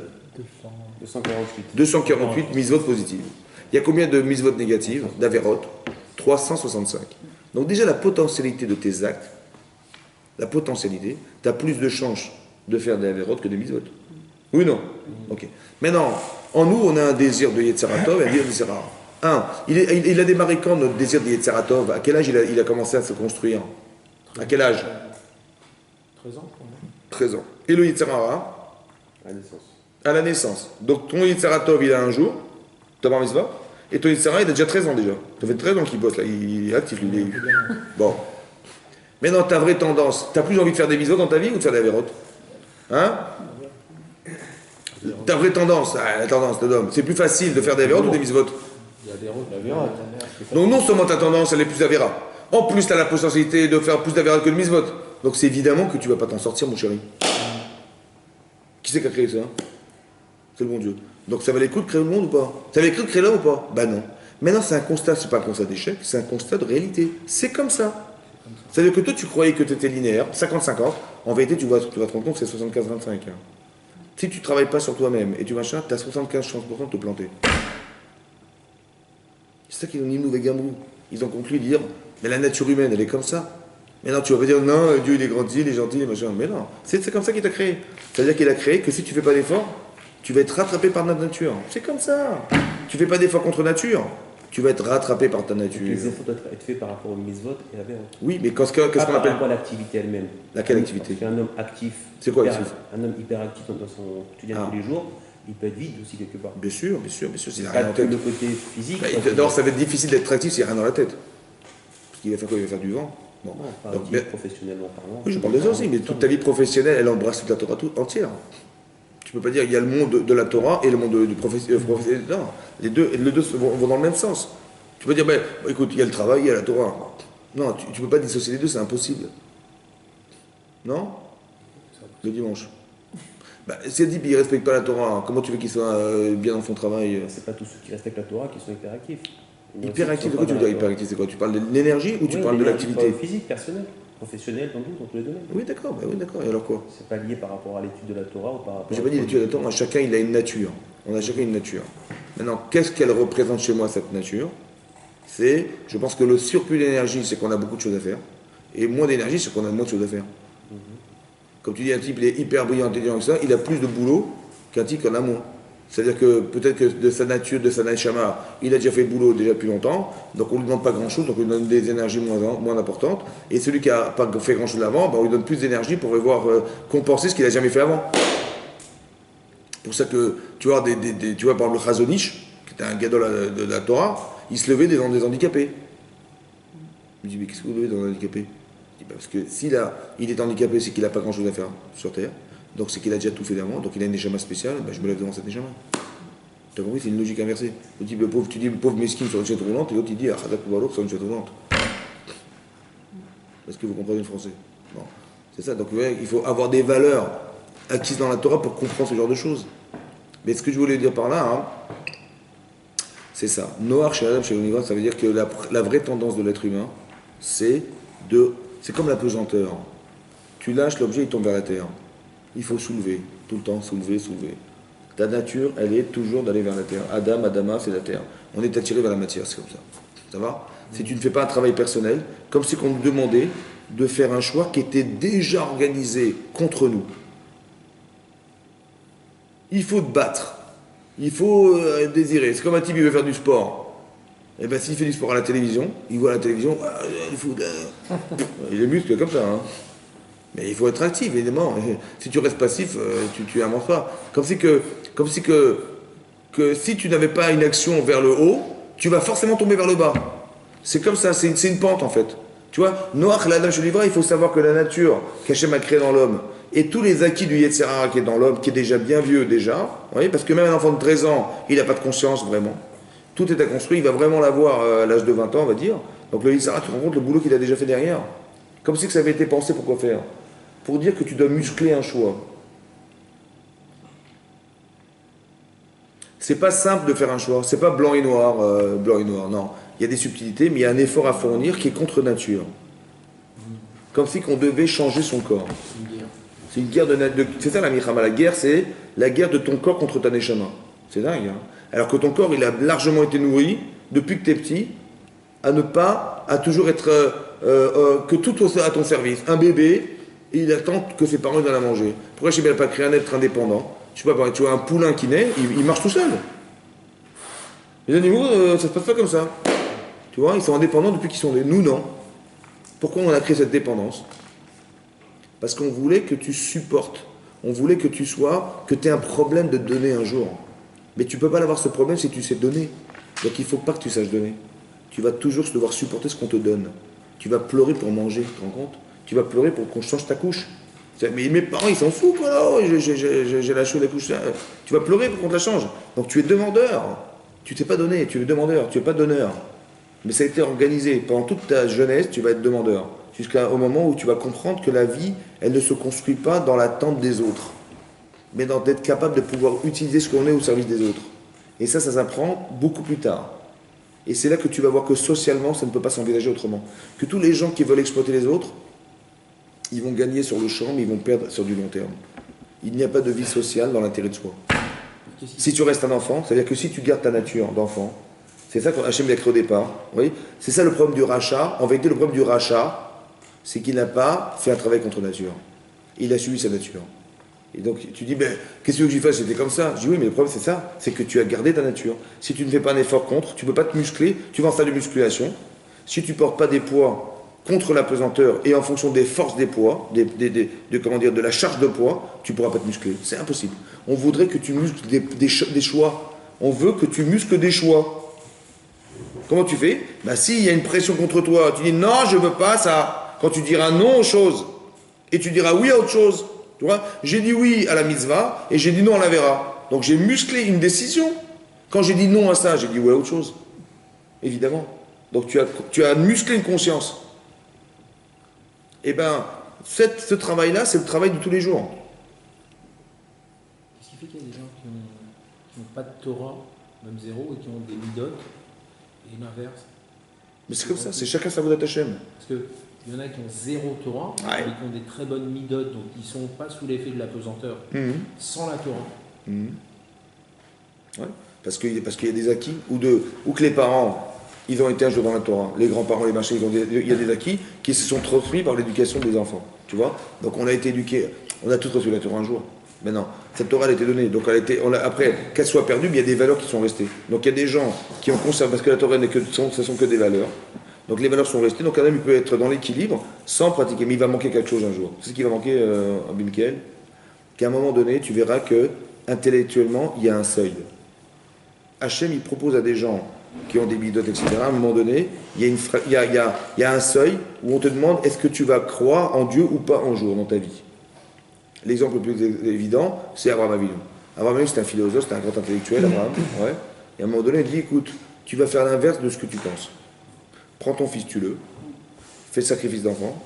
248. 248 mitzvot positives. Il y a combien de mitzvot négatives? D'Averot? 365. Donc déjà, la potentialité de tes actes, tu as plus de chances de faire des Averot que des mitzvot. Oui ou non? Ok. Maintenant, en nous, on a un désir de Yetzaratov et un désir de Yetzirah. Il a démarré quand notre désir de Yetzaratov? À quel âge il a commencé à se construire? À quel âge? 13 ans, pour moi. 13 ans. Et le Yetzirah? À la naissance. À la naissance. Donc ton Yetzaratov, il a un jour, ta bar mitzvah, et ton Yetzirah, il a déjà 13 ans déjà. Ça fait 13 ans qu'il bosse là, il est actif, il est... Bon. Maintenant, ta vraie tendance, t'as plus envie de faire des mitzvot dans ta vie ou de faire des avérotes? Hein? Ta vraie tendance, la tendance de l'homme, c'est plus facile de faire des avérotes ou des mitzvot? Donc non seulement ta tendance, elle est plus avéra, en plus tu as la potentialité de faire plus d'avérotes que de mitzvot. Donc c'est évidemment que tu vas pas t'en sortir, mon chéri. Qui c'est qui a créé ça? C'est le bon Dieu. Donc ça valait le coup de créer le monde ou pas? Ça valait le coup de créer l'homme ou pas? Bah non. Maintenant c'est un constat, c'est pas un constat d'échec, c'est un constat de réalité. C'est comme ça. C'est-à-dire que toi tu croyais que tu étais linéaire, 50-50, en vérité tu vas te rendre compte que c'est 75-25. Hein. Si tu ne travailles pas sur toi-même et tu machin, tu as 75 chances de te planter. C'est ça qu'ils ont dit nous, les Gamrou. Ils ont conclu dire, mais la nature humaine, elle est comme ça. Mais non, tu vas pas dire, non, Dieu il est grandi, il est gentil, il est machin. Mais non, c'est comme ça qu'il t'a créé. C'est-à-dire qu'il a créé que si tu fais pas d'effort, tu vas être rattrapé par notre nature. C'est comme ça. Tu fais pas d'effort contre nature, tu vas être rattrapé par ta nature. Les efforts doivent être faits par rapport au mitzvot et à l'Avéroth. Oui, mais qu'est-ce qu'on Par appelle rapport à l'activité elle-même. Laquelle activité? Parce qu'un homme actif, C'est quoi, hyper- actif? un homme hyperactif dans son quotidien Ah. tous les jours, il peut être vide aussi quelque part. Bien sûr, s'il a Pas rien en que tête. le côté physique. Bah, parce que- D'abord, ça va être difficile d'être actif s'il n'y a rien dans la tête. Parce qu'il va faire quoi? Il va faire du vent. Bon. Non, pas Donc, actif, mais- professionnellement parlant. Oui, je parle de ça aussi, mais toute ta vie professionnelle, elle embrasse toute la Torah entière. Tu peux pas dire qu'il y a le monde de la Torah et le monde du professionnel. Non, les deux vont dans le même sens. Tu peux dire, ben, écoute, il y a le travail, il y a la Torah. Non, tu peux pas dissocier les deux, c'est impossible. Non? Le dimanche. Bah, si dit qu'il ne respecte pas la Torah, comment tu veux qu'il soit bien dans son travail? C'est pas tous ceux qui respectent la Torah qui sont hyperactifs. Il y en a aussi Hyperactif, qui de sont quoi pas tu veux dans dire la Torah. hyperactif? C'est quoi? Tu parles de l'énergie ou tu Oui, parles de l'énergie, l'activité? physique, personnel, professionnel, dans tous les domaines. Oui, d'accord, et alors quoi? C'est pas lié par rapport à l'étude de la Torah ou par rapport. J'ai pas dit l'étude de la Torah, chacun il a une nature. On a chacun une nature. Maintenant, qu'est-ce qu'elle représente chez moi, cette nature? Je pense que le surplus d'énergie, c'est qu'on a beaucoup de choses à faire. Et moins d'énergie, c'est qu'on a moins de choses à faire. Comme tu dis, un type, il est hyper brillant, intelligent que ça, il a plus de boulot qu'un type qui en a moins. C'est-à-dire que peut-être que de sa nature, de sa neshama, il a déjà fait le boulot déjà depuis longtemps, donc on ne lui demande pas grand-chose, donc on lui donne des énergies moins importantes. Et celui qui n'a pas fait grand-chose avant, ben on lui donne plus d'énergie pour pouvoir compenser ce qu'il n'a jamais fait avant. C'est pour ça que tu vois, tu vois par exemple le Chazonish, qui était un gadol de la Torah, il se levait devant des handicapés. Je me dis, mais qu'est-ce que vous levez devant des handicapés? Je dis, parce que il est handicapé, c'est qu'il n'a pas grand-chose à faire sur Terre. Donc c'est qu'il a déjà tout fait d'avant, donc il a une neshama spéciale, ben je me lève devant cette neshama. Tu as compris, c'est une logique inversée. Tu dis le pauvre mesquine sur une chaise roulante, et l'autre il dit Achadak Pouvalok sur une chaise roulante. Est-ce que vous comprenez le français? Bon. C'est ça. Donc il faut avoir des valeurs acquises dans la Torah pour comprendre ce genre de choses. Mais ce que je voulais dire par là, hein, c'est ça. Noir chez Adam, chez l'univers, ça veut dire que la vraie tendance de l'être humain, c'est comme la pesanteur. Tu lâches, l'objet, il tombe vers la terre. Il faut soulever, tout le temps, soulever, soulever. Ta nature, elle est toujours d'aller vers la terre. Adam, Adama, c'est la terre. On est attiré vers la matière, c'est comme ça. Ça va? Si tu ne fais pas un travail personnel, comme si on nous demandait de faire un choix qui était déjà organisé contre nous. Il faut te battre. Il faut désirer. C'est comme un type qui veut faire du sport. Et bien s'il fait du sport à la télévision, il voit à la télévision, il faut... il est muscle comme ça. Hein. Mais il faut être actif, évidemment. Et si tu restes passif, tu n'avances pas. Comme si si tu n'avais pas une action vers le haut, tu vas forcément tomber vers le bas. C'est comme ça, c'est une pente en fait. Tu vois, Noach, l'Adam Shelivra, il faut savoir que la nature qu'Hachem a créée dans l'homme et tous les acquis du Yetzer Hara qui est dans l'homme, qui est déjà bien vieux déjà, vous voyez, parce que même un enfant de 13 ans, il n'a pas de conscience vraiment. Tout est à construire, il va vraiment l'avoir à l'âge de 20 ans, on va dire. Donc le Yetzer Hara, tu te rends compte le boulot qu'il a déjà fait derrière. Comme si que ça avait été pensé pour quoi faire. Pour dire que tu dois muscler un choix. C'est pas simple de faire un choix, c'est pas blanc et noir, non. Il y a des subtilités, mais il y a un effort à fournir qui est contre nature. Comme si qu'on devait changer son corps. C'est une guerre c'est ça la Milchama, la guerre, c'est la guerre de ton corps contre ta Neshama. C'est dingue, hein. Alors que ton corps, il a largement été nourri, depuis que tu es petit, à toujours être, que tout soit à ton service. Un bébé, il attend que ses parents donnent à manger. Pourquoi je n'ai pas créé un être indépendant? Je sais pas, tu vois un poulain qui naît, il marche tout seul. Les animaux, ça se passe pas comme ça. Tu vois, ils sont indépendants depuis qu'ils sont nés. Nous, non. Pourquoi on a créé cette dépendance? Parce qu'on voulait que tu supportes. On voulait que tu aies un problème de donner un jour. Mais tu ne peux pas avoir ce problème si tu sais donner. Donc il ne faut pas que tu saches donner. Tu vas toujours devoir supporter ce qu'on te donne. Tu vas pleurer pour manger, tu te rends compte? Tu vas pleurer pour qu'on change ta couche. Mais mes parents, ils s'en foutent, quoi, là. J'ai la chaude, la couche. Tu vas pleurer pour qu'on te la change. Donc tu es demandeur. Tu ne t'es pas donné, tu es demandeur, tu n'es pas donneur. Mais ça a été organisé. Pendant toute ta jeunesse, tu vas être demandeur. Jusqu'au moment où tu vas comprendre que la vie, elle ne se construit pas dans l'attente des autres. Mais d'être capable de pouvoir utiliser ce qu'on est au service des autres. Et ça s'apprend beaucoup plus tard. Et c'est là que tu vas voir que socialement, ça ne peut pas s'envisager autrement. Que tous les gens qui veulent exploiter les autres, ils vont gagner sur le champ, mais ils vont perdre sur du long terme. Il n'y a pas de vie sociale dans l'intérêt de soi. Si tu restes un enfant, c'est-à-dire que si tu gardes ta nature d'enfant, c'est ça qu'Hachem a créé au départ. Vous voyez, c'est ça le problème du rachat. En vérité, le problème du rachat, c'est qu'il n'a pas fait un travail contre nature. Il a suivi sa nature. Et donc tu dis, ben, qu'est-ce que j'y fasse? C'était comme ça. Je dis oui, mais le problème c'est ça, c'est que tu as gardé ta nature. Si tu ne fais pas un effort contre, tu ne peux pas te muscler, tu vas en salle de musculation. Si tu ne portes pas des poids contre la pesanteur et en fonction des forces des poids, de la charge de poids, tu ne pourras pas te muscler. C'est impossible. On voudrait que tu muscles des choix. On veut que tu muscles des choix. Comment tu fais? Ben, s'il y a une pression contre toi, tu dis non, je ne veux pas ça. Quand tu diras non aux choses et tu diras oui à autre chose, tu vois, j'ai dit oui à la mitzvah et j'ai dit non à la vera. Donc j'ai musclé une décision. Quand j'ai dit non à ça, j'ai dit oui à autre chose. Évidemment. Donc tu as musclé une conscience. Eh bien, ce travail-là, c'est le travail de tous les jours. Qu'est-ce qui fait qu'il y a des gens qui n'ont pas de Torah, même zéro, et qui ont des midotes, et l'inverse? Mais c'est comme ça, c'est chacun sa voûte Hachem. Parce qu'il y en a qui ont zéro Torah, et qui ont des très bonnes midotes, donc ils ne sont pas sous l'effet de la pesanteur, sans la Torah. Ouais. Parce qu'il y a des acquis, ou que les parents, ils ont été un jour dans la Torah. Les grands-parents, les machins, il y a des acquis qui se sont transmis par l'éducation des enfants. Tu vois? Donc on a été éduqués, on a tous reçu la Torah un jour. Mais non, cette Torah elle a été donnée. Donc après, qu'elle soit perdue, il y a des valeurs qui sont restées. Donc il y a des gens qui ont conservé, parce que la Torah ce sont que des valeurs. Donc les valeurs sont restées. Donc un homme il peut être dans l'équilibre sans pratiquer. Mais il va manquer quelque chose un jour. C'est ce qui va manquer à Bilkel. Qu'à un moment donné, tu verras que intellectuellement, il y a un seuil. Hachem, il propose à des gens qui ont des bidotes, etc. À un moment donné, il y a un seuil où on te demande est-ce que tu vas croire en Dieu ou pas un jour dans ta vie. L'exemple le plus évident, c'est Abraham Avinu. Abraham Avinu, c'est un philosophe, c'est un grand intellectuel, Abraham. Ouais. Et à un moment donné, il dit écoute, tu vas faire l'inverse de ce que tu penses. Prends ton fils, tue-le, fais le sacrifice d'enfant,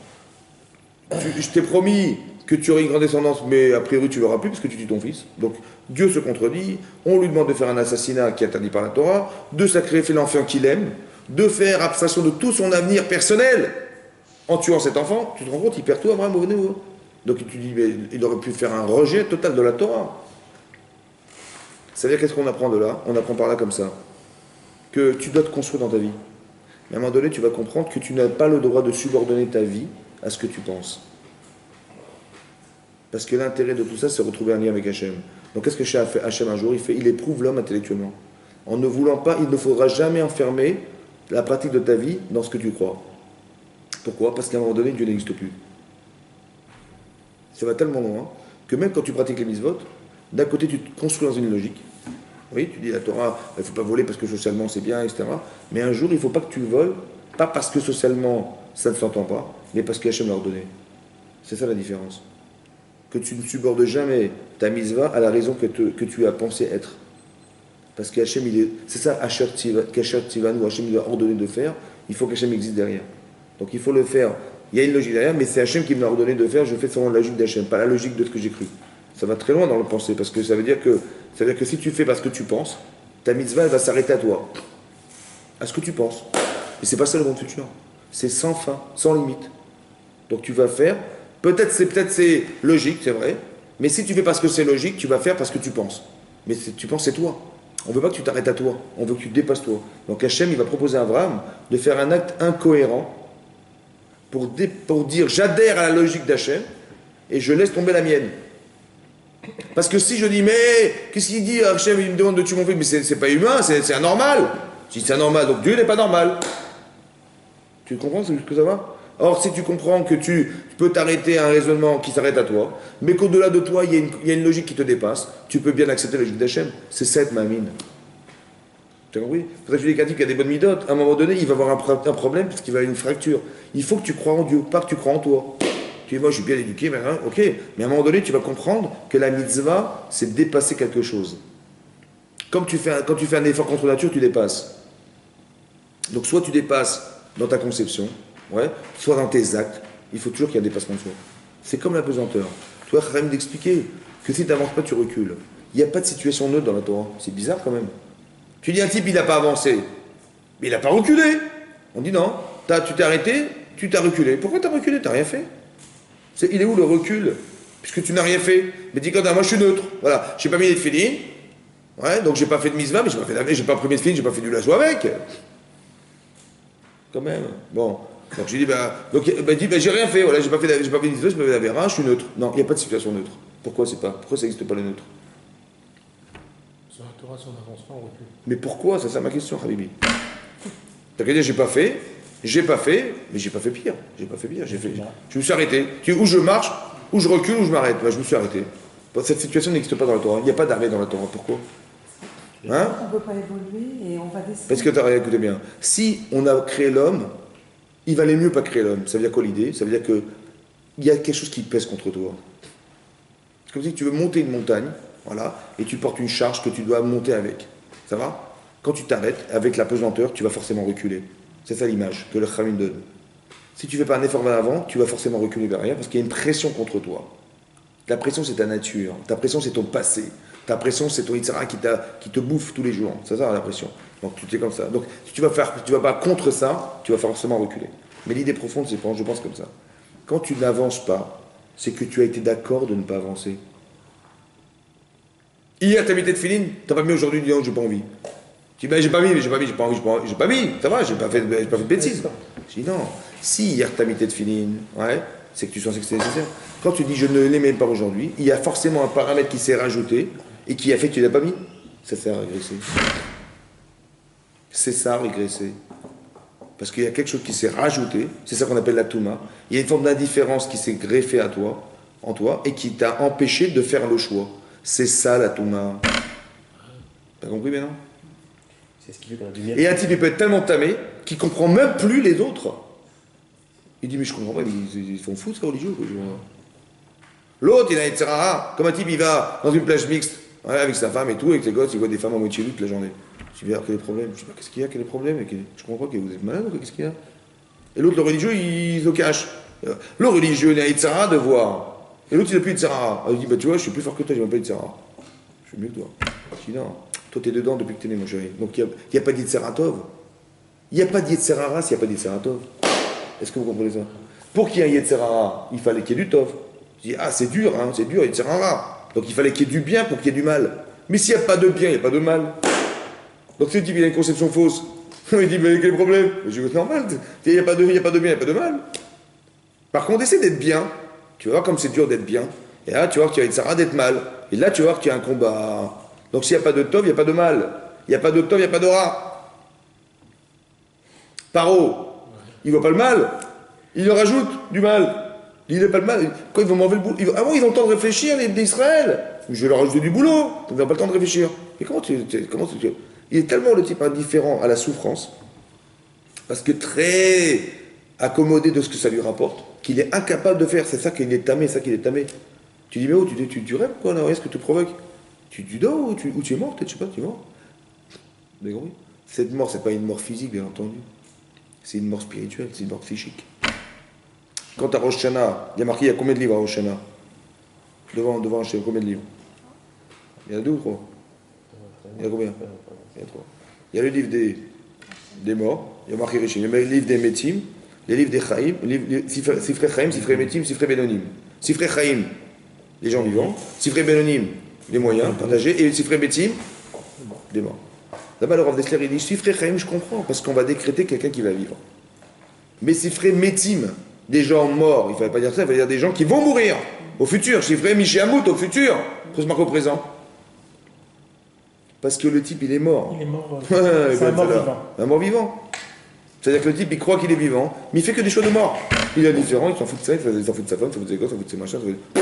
Je t'ai promis que tu aurais une grande descendance, mais a priori tu l'auras plus parce que tu tues ton fils. Donc Dieu se contredit, on lui demande de faire un assassinat qui est interdit par la Torah, de sacrifier l'enfant qu'il aime, de faire abstraction de tout son avenir personnel en tuant cet enfant. Tu te rends compte, il perd tout Abraham au nouveau. Donc tu dis, mais il aurait pu faire un rejet total de la Torah. Ça veut dire qu'est-ce qu'on apprend de là? On apprend par là comme ça, que tu dois te construire dans ta vie. Mais à un moment donné, tu vas comprendre que tu n'as pas le droit de subordonner ta vie à ce que tu penses. Parce que l'intérêt de tout ça, c'est retrouver un lien avec Hachem. Donc qu'est-ce que fait Hachem un jour? Il éprouve l'homme intellectuellement. En ne voulant pas, il ne faudra jamais enfermer la pratique de ta vie dans ce que tu crois. Pourquoi? Parce qu'à un moment donné, Dieu n'existe plus. Ça va tellement loin que même quand tu pratiques les mitzvot, d'un côté tu te construis dans une logique. Oui, tu dis la Torah, il ne faut pas voler parce que socialement c'est bien, etc. Mais un jour, il ne faut pas que tu voles, pas parce que socialement ça ne s'entend pas, mais parce que Hachem l'a ordonné. C'est ça la différence. Que tu ne subordes jamais ta mitzvah à la raison que tu as pensé être. Parce que Hachem, c'est ça, qu'Hachem Tivanu, Hachem il a ordonné de faire, il faut qu'Hachem existe derrière. Donc il faut le faire. Il y a une logique derrière, mais c'est Hachem qui me l'a ordonné de faire, je fais selon la logique d'Hachem, pas la logique de ce que j'ai cru. Ça va très loin dans le pensée, parce que ça veut dire que si tu fais parce que tu penses, ta mitzvah elle va s'arrêter à toi, à ce que tu penses. Et c'est pas ça le monde futur. C'est sans fin, sans limite. Donc tu vas faire, peut-être c'est logique, c'est vrai, mais si tu fais parce que c'est logique, tu vas faire parce que tu penses. Mais tu penses c'est toi. On veut pas que tu t'arrêtes à toi, on veut que tu dépasses toi. Donc Hachem, il va proposer à Abraham de faire un acte incohérent pour dire j'adhère à la logique d'Hachem et je laisse tomber la mienne. Parce que si je dis, mais qu'est-ce qu'il dit Hachem, il me demande de tuer mon fils, mais c'est pas humain, c'est anormal. Si c'est anormal, donc Dieu n'est pas normal. Tu comprends ce que ça va? Or, si tu comprends que tu peux t'arrêter à un raisonnement qui s'arrête à toi, mais qu'au-delà de toi, il y a une logique qui te dépasse, tu peux bien accepter la logique d'Hachem. C'est ça être mamine. Tu as compris? C'est pour ça que je dis qu'un type qui a des bonnes midotes, à un moment donné, il va avoir un problème parce qu'il va avoir une fracture. Il faut que tu crois en Dieu, pas que tu crois en toi. Tu dis, moi je suis bien éduqué, mais hein, ok. Mais à un moment donné, tu vas comprendre que la mitzvah, c'est dépasser quelque chose. Comme quand tu fais un effort contre nature, tu dépasses. Donc soit tu dépasses dans ta conception, ouais, soit dans tes actes. Il faut toujours qu'il y ait un dépassement de soi. C'est comme la pesanteur. Tu vois, Chaim d'expliquer que si tu n'avances pas, tu recules. Il n'y a pas de situation neutre dans la Torah. C'est bizarre quand même. Tu dis un type, il n'a pas avancé. Mais il n'a pas reculé. On dit non. Tu t'es arrêté, tu t'as reculé. Pourquoi tu as reculé? Tu n'as rien fait. Il est où le recul? Puisque tu n'as rien fait. Mais dis quand moi je suis neutre. Voilà. J'ai pas mis les tefilines. Ouais, donc j'ai pas fait de mitzvah, mais j'ai pas pris mes tefilines, j'ai pas fait du lasso avec. Quand même. Bon. Donc j'ai dit, j'ai rien fait. Voilà, j'ai pas fait de mitzvah, j'ai pas fait d'avera, je suis neutre. Non, il n'y a pas de situation neutre. Pourquoi ça n'existe pas le neutre? Sur la Torah, si on n'avance pas, on recule. Mais pourquoi? C'est ça ma question, Habibi. T'as qu'à dire, j'ai pas fait, mais j'ai pas fait pire. Je me suis arrêté. Ou je marche, ou je recule, ou je m'arrête. Je me suis arrêté. Cette situation n'existe pas dans la Torah. Il n'y a pas d'arrêt dans la Torah. Pourquoi? Hein? On ne peut pas évoluer et on va descendre. Parce que t'as rien écouté bien. Si on a créé l'homme, il valait mieux pas créer l'homme. Ça veut dire quoi l'idée? Ça veut dire que il y a quelque chose qui pèse contre toi. C'est comme si tu veux monter une montagne, voilà, et tu portes une charge que tu dois monter avec. Ça va? Quand tu t'arrêtes, avec la pesanteur, tu vas forcément reculer. C'est ça l'image que le Khamim donne. Si tu ne fais pas un effort vers l'avant, tu vas forcément reculer vers arrière parce qu'il y a une pression contre toi. La pression, c'est ta nature. Ta pression, c'est ton passé. Ta pression, c'est ton Yitzhara qui te bouffe tous les jours. C'est ça la pression. Donc tu es comme ça. Donc si tu vas pas contre ça, tu vas forcément reculer. Mais l'idée profonde, c'est je pense comme ça. Quand tu n'avances pas, c'est que tu as été d'accord de ne pas avancer. Hier, tu as mis tes tefilines, tu n'as pas mis aujourd'hui, dis j'ai pas envie. Tu dis, j'ai pas mis, j'ai pas mis, ça va, j'ai pas fait de bêtises. Je dis, non, si hier tu as mis tes tefilines, ouais, c'est que tu sens que c'est nécessaire. Quand tu dis, je ne les mets pas aujourd'hui, il y a forcément un paramètre qui s'est rajouté et qui a fait que tu ne l'as pas mis. Ça sert à régresser. C'est ça, régresser. Parce qu'il y a quelque chose qui s'est rajouté, c'est ça qu'on appelle la touma. Il y a une forme d'indifférence qui s'est greffée en toi, et qui t'a empêché de faire le choix. C'est ça la touma. T'as compris maintenant? C'est ce qui fait qu'on a du mérite. Et un type, il peut être tellement tamé qu'il comprend même plus les autres. Il dit, mais je comprends pas, ils sont fous, ces religieux. L'autre, il a une tsarara. Comme un type, il va dans une plage mixte, ouais, avec sa femme et tout, avec les gosses, il voit des femmes à moitié nues toute la journée. Je dis, quel est le problème? Je dis, qu'est-ce qu'il y a? Quel est le problème? Je comprends pas, que vous êtes malade ou qu'est-ce qu'il y a? Et l'autre, le religieux, il se cache. Le religieux, il a Yitzhara de voir. Et l'autre, il n'a plus Yitzhara. Il dit, bah tu vois, je suis plus fort que toi, je n'ai pas Yitzhara. Je suis mieux que toi. Je dis, non, toi, t'es dedans depuis que t'es né, mon chéri. Donc, il n'y a pas d'Yitzhara Tov. Il n'y a pas d'Yitzhara s'il n'y a pas d'Yitzhara Tov. Est-ce que vous comprenez ça? Pour qu'il y ait un Yitzhara, il fallait qu'il y ait du Tov. Je dis, ah, c'est dur, Yitzhara. Donc, il fallait qu'il y ait du bien pour qu'il y ait du mal. Mais s'il n'y a pas de bien, il n'y a pas de mal. Donc, si le type, il a une conception fausse, il dit, mais quel est le problème? Je dis, c'est normal, il n'y a pas de bien, il n'y a pas de mal. Par contre, essaie d'être bien. Tu vas voir comme c'est dur d'être bien. Et là, tu vas voir qu'il y a Yitzhara d'être mal. Et là, tu vas voir qu'il y a un combat. Donc, s'il n'y a pas de Tov, il n'y a pas de mal. Il n'y a pas de Tov, il n'y a pas de Ra. Paro, il ne voit pas le mal. Il leur rajoute du mal. Il n'est pas le mal. Quand ils vont m'enlever le boulot. Ah bon, ils ont le temps de réfléchir, les d'Israël. Je vais leur rajouter du boulot. Ils n'ont pas le temps de réfléchir. Mais il est tellement le type indifférent à la souffrance, parce que très accommodé de ce que ça lui rapporte, qu'il est incapable de faire. C'est ça qu'il est tamé, Tu dis, mais oh, tu rêves quoi là? Est-ce que tu provoques? Tu dors ou tu es mort? Peut-être, je sais pas, tu es mort. Mais oui. Cette mort, c'est pas une mort physique, bien entendu. C'est une mort spirituelle, c'est une mort psychique. Quand à Rosh Hashanah, il y a marqué, il y a combien de livres à Rosh Hashanah? Devant Hachem, combien de livres? Il y en a 2 ou 3? Il y en a combien? Il y en a 3. Il y a le livre des morts, il y a marqué Rishim, il y a le livre des Metim, les livres des Chaim, Sifrei Chaim, Sifrei Metim, Sifrei Benonim. Sifrei Chaim, les gens vivants, Sifrei Benonim, les moyens partagés, et Sifrei Metim, des morts. Là-bas, le Rav Dessler, il dit Sifrei Chaim, je comprends, parce qu'on va décréter quelqu'un qui va vivre. Mais Sifrei Metim, des gens morts, il ne fallait pas dire ça, il fallait dire des gens qui vont mourir au futur. Sifrei Mishéamout, au futur. Faut se marquer au présent. Parce que le type, il est mort. Il est mort. C'est un mort vivant. Un mort vivant. C'est-à-dire que le type, il croit qu'il est vivant, mais il fait que des choix de mort. Il est indifférent, il s'en fout de ça, il s'en fout de sa femme, il s'en fout de ses gosses, il s'en fout de ses machins, il s'en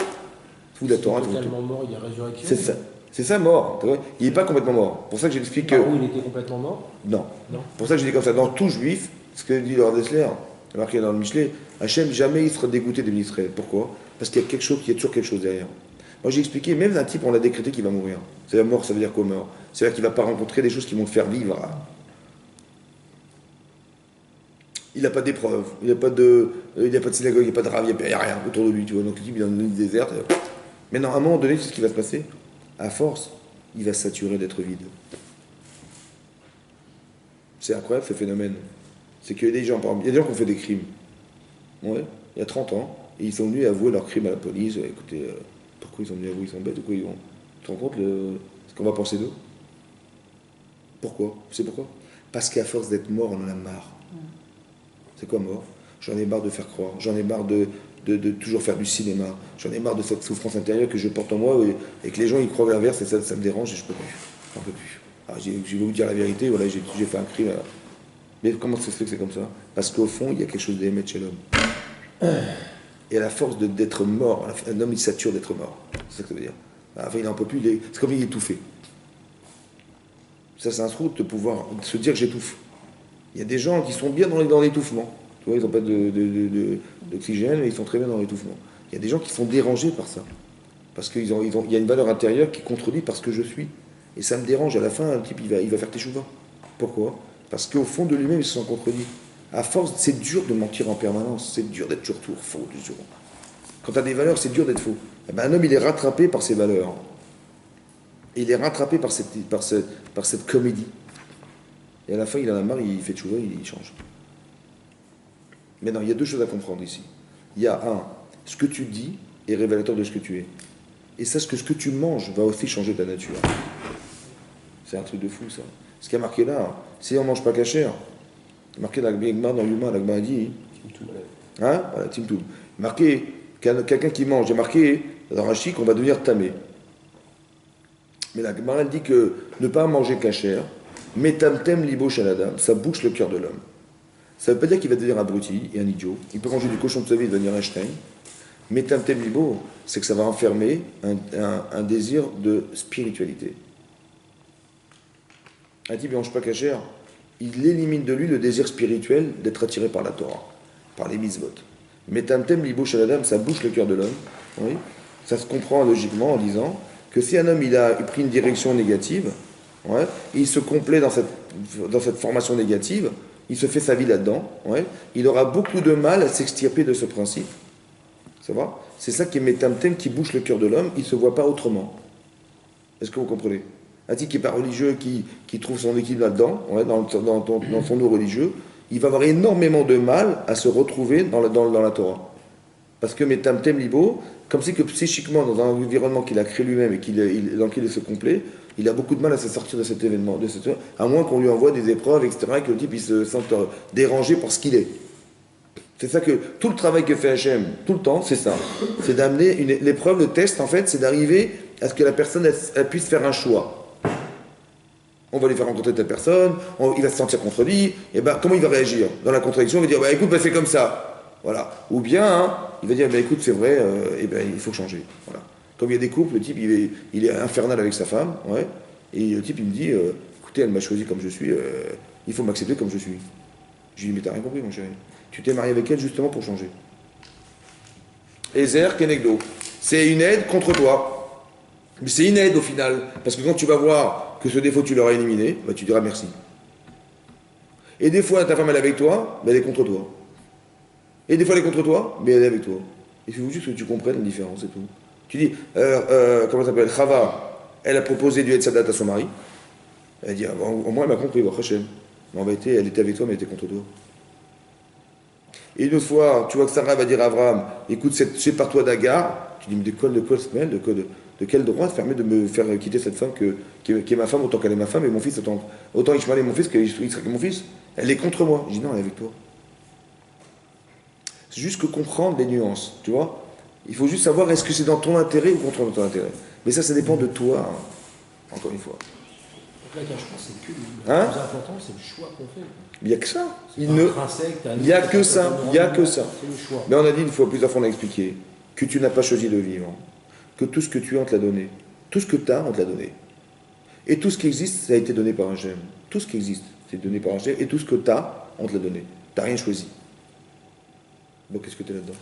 fout de la Torah. Il est totalement mort, il y a résurrection. C'est ça. C'est ça, mort. Il n'est pas complètement mort. Pour ça que j'explique que. Ah oui, il était complètement mort? Non. Non. Pour ça que je dis comme ça. Dans tout juif, ce que dit le Rav Dessler, marqué dans le Michelet, Hachem, jamais il sera dégoûté de l'Israël. Pourquoi? Parce qu'il y a quelque chose, il y a toujours quelque chose derrière. Moi j'ai expliqué, même un type, on l'a décrété qu'il va mourir. C'est la mort, ça veut dire quoi mort? C'est-à-dire qu'il ne va pas rencontrer des choses qui vont le faire vivre. Il n'a pas d'épreuve, il n'y a pas de synagogue, il n'y a pas de rave, il n'y a rien autour de lui, tu vois. Donc le type, il est dans une île déserte. Mais non, à un moment donné, c'est ce qui va se passer. À force, il va se saturer d'être vide. C'est incroyable ce phénomène. C'est qu'il y a des gens, par exemple, il y a des gens qui ont fait des crimes. Ouais, il y a 30 ans, et ils sont venus avouer leurs crimes à la police. Écoutez, pourquoi ils sont venus avouer? Ils sont bêtes ou quoi ils vont... Tu te rends compte ce qu'on va penser d'eux? Pourquoi? Tu sais pourquoi? Parce qu'à force d'être mort, on en a marre. C'est quoi mort? J'en ai marre de faire croire. J'en ai marre de toujours faire du cinéma. J'en ai marre de cette souffrance intérieure que je porte en moi et que les gens ils croient l'inverse et ça me dérange et je peux plus. J'en peux plus. Alors, je vais vous dire la vérité, voilà, j'ai fait un crime. Mais comment ça se fait que c'est comme ça? Parce qu'au fond, il y a quelque chose d'émettre chez l'homme. Et à la force d'être mort, un homme il sature d'être mort. C'est ça que ça veut dire. À la fin, il n'en peut plus, c'est comme il est étouffé. Ça, c'est un truc de pouvoir se dire que j'étouffe. Il y a des gens qui sont bien dans l'étouffement. Tu vois, ils n'ont pas d'oxygène, mais ils sont très bien dans l'étouffement. Il y a des gens qui sont dérangés par ça. Parce qu'il y a une valeur intérieure qui contredit par ce que je suis. Et ça me dérange. À la fin, le type, il va faire teshuva. Pourquoi? Parce qu'au fond de lui-même, il se sent contredit. À force, c'est dur de mentir en permanence. C'est dur d'être toujours faux. Quand tu as des valeurs, c'est dur d'être faux. Eh ben, un homme, il est rattrapé par ses valeurs. Et il est rattrapé par cette comédie. Et à la fin, il en a marre, il fait teshuva, il change. Mais non, il y a 2 choses à comprendre ici. Il y a ce que tu dis est révélateur de ce que tu es. Et sache que ce que tu manges va aussi changer ta nature. C'est un truc de fou, ça. Ce qui a marqué là, si on ne mange pas cachère, marqué dans l'humain, l'Agma a dit, hein, voilà, Timtoum. Marqué, quelqu'un qui mange, j'ai marqué dans Rashi qu'on va devenir tamé. Mais l'Agma elle dit que ne pas manger cachère, metamtem libo shaladam, ça bouche le cœur de l'homme. Ça ne veut pas dire qu'il va devenir abruti et un idiot. Il peut manger du cochon de sa vie et devenir Einstein. Mais Tamtem Libo, c'est que ça va enfermer un désir de spiritualité. Un type qui ne mange pas cachère, il élimine de lui le désir spirituel d'être attiré par la Torah, par les mitzvot. Mais Tamtem Libo Shaladam, ça bouche le cœur de l'homme. Oui. Ça se comprend logiquement en disant que si un homme il a pris une direction négative, ouais, il se complaît dans cette formation négative, il se fait sa vie là-dedans, ouais, il aura beaucoup de mal à s'extirper de ce principe. Ça va? C'est ça qui est métamthème, qui bouche le cœur de l'homme, il ne se voit pas autrement. Est-ce que vous comprenez? Un type qui n'est pas religieux, qui trouve son équilibre là-dedans, ouais, dans son eau religieux, il va avoir énormément de mal à se retrouver dans la Torah. Parce que métamthème libo, comme c'est que psychiquement, dans un environnement qu'il a créé lui-même et dans lequel il se complaît, il a beaucoup de mal à se sortir de cet événement, à moins qu'on lui envoie des épreuves, etc., et que le type il se sente dérangé par ce qu'il est. C'est ça que tout le travail que fait Hachem, tout le temps, c'est ça. C'est d'amener l'épreuve, le test, en fait, c'est d'arriver à ce que la personne elle puisse faire un choix. On va lui faire rencontrer telle personne, il va se sentir contredit, et ben comment il va réagir? Dans la contradiction, il va dire, bah écoute, c'est comme ça. Voilà. Ou bien, hein, il va dire, bah écoute, c'est vrai, et ben il faut changer. Voilà. Comme il y a des couples, le type, il est infernal avec sa femme, ouais, et le type, il me dit, écoutez, elle m'a choisi comme je suis, il faut m'accepter comme je suis. Je lui dis, mais t'as rien compris, mon chéri. Tu t'es marié avec elle justement pour changer. Ezer Kenegdo. C'est une aide contre toi. Mais c'est une aide au final. Parce que quand tu vas voir que ce défaut tu l'auras éliminé, bah, tu diras merci. Et des fois, ta femme elle est avec toi, bah, elle est contre toi. Et des fois, elle est contre toi, mais elle est avec toi. Il faut juste que tu comprennes la différence, c'est tout. Tu dis, comment ça s'appelle? Chava, elle a proposé du Etzadat à son mari. Elle dit, au moins elle m'a compris, Hachem. Mais en vérité, elle était avec toi, mais elle était contre toi. Et une autre fois, tu vois que Sarah va dire à Abraham, écoute, c'est par toi d'Agar. Tu dis, mais de quoi se mêle, de quel droit se permet de me faire quitter cette femme qui est ma femme autant qu'elle est ma femme et mon fils autant Ishmael est mon fils qu'Israël est mon fils? Elle est contre moi. Je dis non, elle est avec toi. C'est juste que comprendre les nuances, tu vois. Il faut juste savoir est-ce que c'est dans ton intérêt ou contre ton intérêt. Mais ça dépend de toi, hein. Encore une fois. Donc là, je pense que c'est que le Hein? plus important, c'est le choix qu'on fait. Il n'y a que ça. Il Il n'y a que ça. Il n'y a que ça. C'est le choix. Mais on a dit une fois, plusieurs fois on a expliqué, que tu n'as pas choisi de vivre. Que tout ce que tu as, on te l'a donné. Tout ce que tu as, on te l'a donné. Et tout ce qui existe, ça a été donné par un gemme. Tout ce qui existe, c'est donné par un gemme. Et tout ce que tu as, on te l'a donné. Tu n'as rien choisi. Donc qu'est-ce que tu es là-dedans?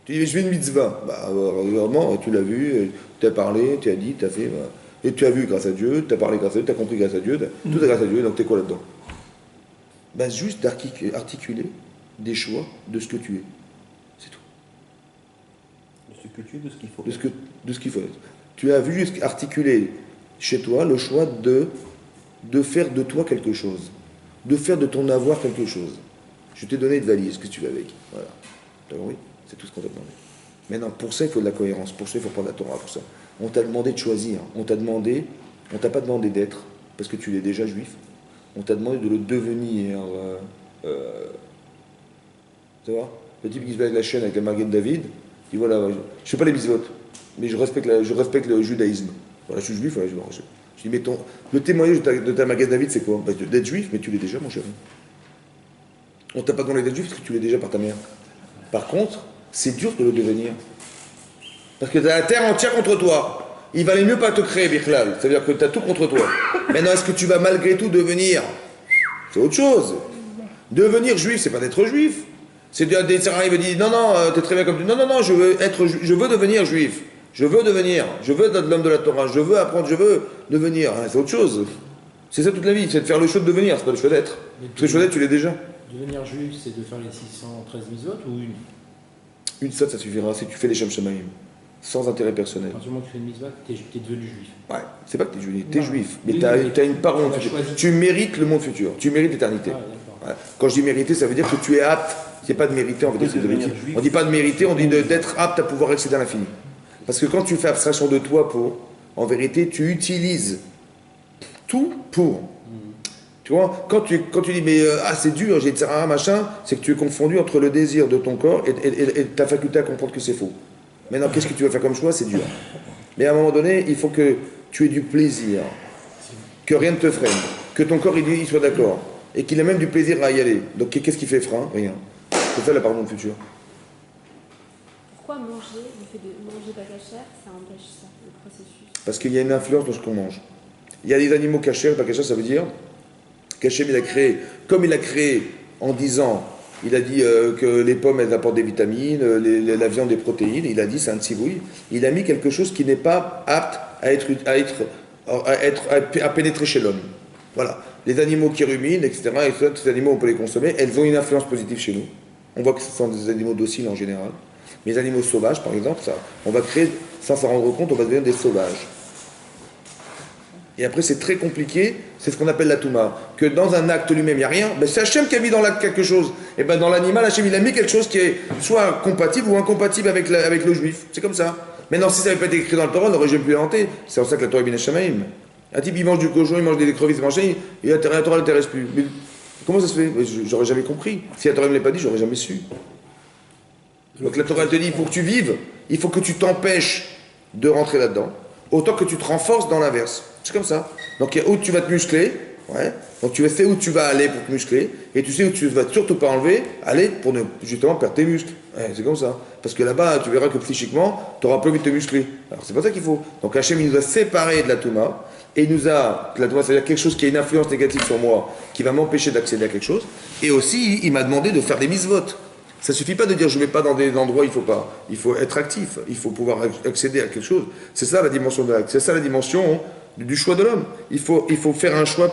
Tu dis, je fais une mitzvah. Bah, régulièrement, tu l'as vu, tu as parlé, tu as dit, tu as fait. Bah, et tu as vu grâce à Dieu, tu as parlé grâce à Dieu, tu as compris grâce à Dieu, tout est grâce à Dieu, donc tu es quoi là-dedans? Bah, juste d'articuler des choix de ce que tu es. C'est tout. De ce que tu es, de ce qu'il faut. De ce qu'il faut être. Tu as vu juste articuler chez toi le choix de faire de toi quelque chose. De faire de ton avoir quelque chose. Je t'ai donné une valise, qu'est-ce que tu veux avec? Voilà. T'as compris? C'est tout ce qu'on t'a demandé. Maintenant, pour ça, il faut de la cohérence. Pour ça, il faut prendre la Torah. Pour ça. On t'a demandé de choisir. On t'a pas demandé d'être, parce que tu es déjà juif. On t'a demandé de le devenir. Tu vois? Le type qui se met avec la chaîne avec la Maguette David, il dit voilà, je ne fais pas les mitzvot, mais je respecte le judaïsme. Voilà, je suis juif, voilà, je dis, mais le témoignage de ta Maguette David, c'est quoi? Bah, d'être juif, mais tu l'es déjà, mon chéri. On t'a pas demandé d'être juif parce que tu l'es déjà par ta mère. Par contre, c'est dur de le devenir. Parce que tu as la terre entière contre toi. Il valait mieux pas te créer, Bichlal. Ça veut dire que tu as tout contre toi. Maintenant, est-ce que tu vas malgré tout devenir? C'est autre chose. Devenir juif, c'est pas d'être juif. C'est des Sarah, il me dit, non, t'es très bien comme tu. Non, je veux devenir juif. Je veux être l'homme de la Torah. Je veux apprendre, je veux devenir. C'est autre chose. C'est ça toute la vie, c'est de faire le choix de devenir, c'est pas le choix d'être. Parce que le choix d'être, tu l'es déjà. Devenir juif, c'est de faire les 613 mitzvot ou une? Une seule, ça suffira si tu fais les Shem Shamaim. Sans intérêt personnel. À partir du moment où tu fais une mitzvah, t'es devenu juif. Ouais, c'est pas que t'es juif, t'es Non. juif. Mais Oui, t'as mais une part où tu as choisi. tu mérites le monde futur. Tu mérites l'éternité. Ah, d'accord. Ouais. Quand je dis mériter, ça veut dire que tu es apte. C'est pas de mériter, en fait, c'est de devenir mériter. juif. On dit pas de mériter, on dit d'être apte à pouvoir accéder à l'infini. Parce que quand tu fais abstraction de toi en vérité, tu utilises tout pour. Tu vois, quand tu dis, mais c'est dur, j'ai un machin, c'est que tu es confondu entre le désir de ton corps et ta faculté à comprendre que c'est faux. Maintenant, qu'est-ce que tu vas faire comme choix? C'est dur. Mais à un moment donné, il faut que tu aies du plaisir, que rien ne te freine, que ton corps il soit d'accord, et qu'il ait même du plaisir à y aller. Donc qu'est-ce qui fait frein? Rien. C'est ça la pardon de futur. Pourquoi manger, le fait de manger pas cachère, ça empêche ça, le processus? Parce qu'il y a une influence dans ce qu'on mange. Il y a des animaux cachés, pas cachés, ça veut dire qu'Hachem il a créé, comme il a créé en disant, il a dit que les pommes elles apportent des vitamines, la viande des protéines, il a dit c'est un tsivouï, il a mis quelque chose qui n'est pas apte à pénétrer chez l'homme. Voilà. les animaux qui ruminent, etc., et ces animaux, on peut les consommer, elles ont une influence positive chez nous. On voit que ce sont des animaux dociles en général. Mais les animaux sauvages, par exemple, ça, on va créer, sans s'en rendre compte, on va devenir des sauvages. Et après, c'est très compliqué, c'est ce qu'on appelle la touma. Que dans un acte lui-même, il n'y a rien, ben c'est Hachem qui a mis dans l'acte quelque chose. Et ben dans l'animal, Hachem, il a mis quelque chose qui est soit compatible ou incompatible avec le juif. C'est comme ça. Maintenant, si ça n'avait pas été écrit dans le Torah, on n'aurait jamais pu l'inventer. C'est pour ça que la Torah est bin Hashamaim. Un type, il mange du cochon, il mange des crevisses, il mange, et la Torah ne l'intéresse plus. Mais comment ça se fait? J'aurais jamais compris. Si la Torah ne me l'a pas dit, j'aurais jamais su. Donc la Torah te dit, pour que tu vives, il faut que tu t'empêches de rentrer là-dedans, autant que tu te renforces dans l'inverse. C'est comme ça. Donc il y a où tu vas te muscler, ouais. Donc tu sais où tu vas aller pour te muscler, et tu sais où tu vas surtout pas aller pour ne justement perdre tes muscles. Ouais, c'est comme ça. Parce que là-bas, tu verras que psychiquement, tu auras pas envie de te muscler. Alors c'est pas ça qu'il faut. Donc Hachem, il nous a séparés de la Touma, et il nous a, la Touma, c'est-à-dire quelque chose qui a une influence négative sur moi, qui va m'empêcher d'accéder à quelque chose, et aussi, il m'a demandé de faire des mitzvot. Ça ne suffit pas de dire je ne vais pas dans des endroits où il ne faut pas. Il faut être actif, il faut pouvoir accéder à quelque chose. C'est ça la dimension de l'acte, c'est ça la dimension du choix de l'homme. Il faut faire un choix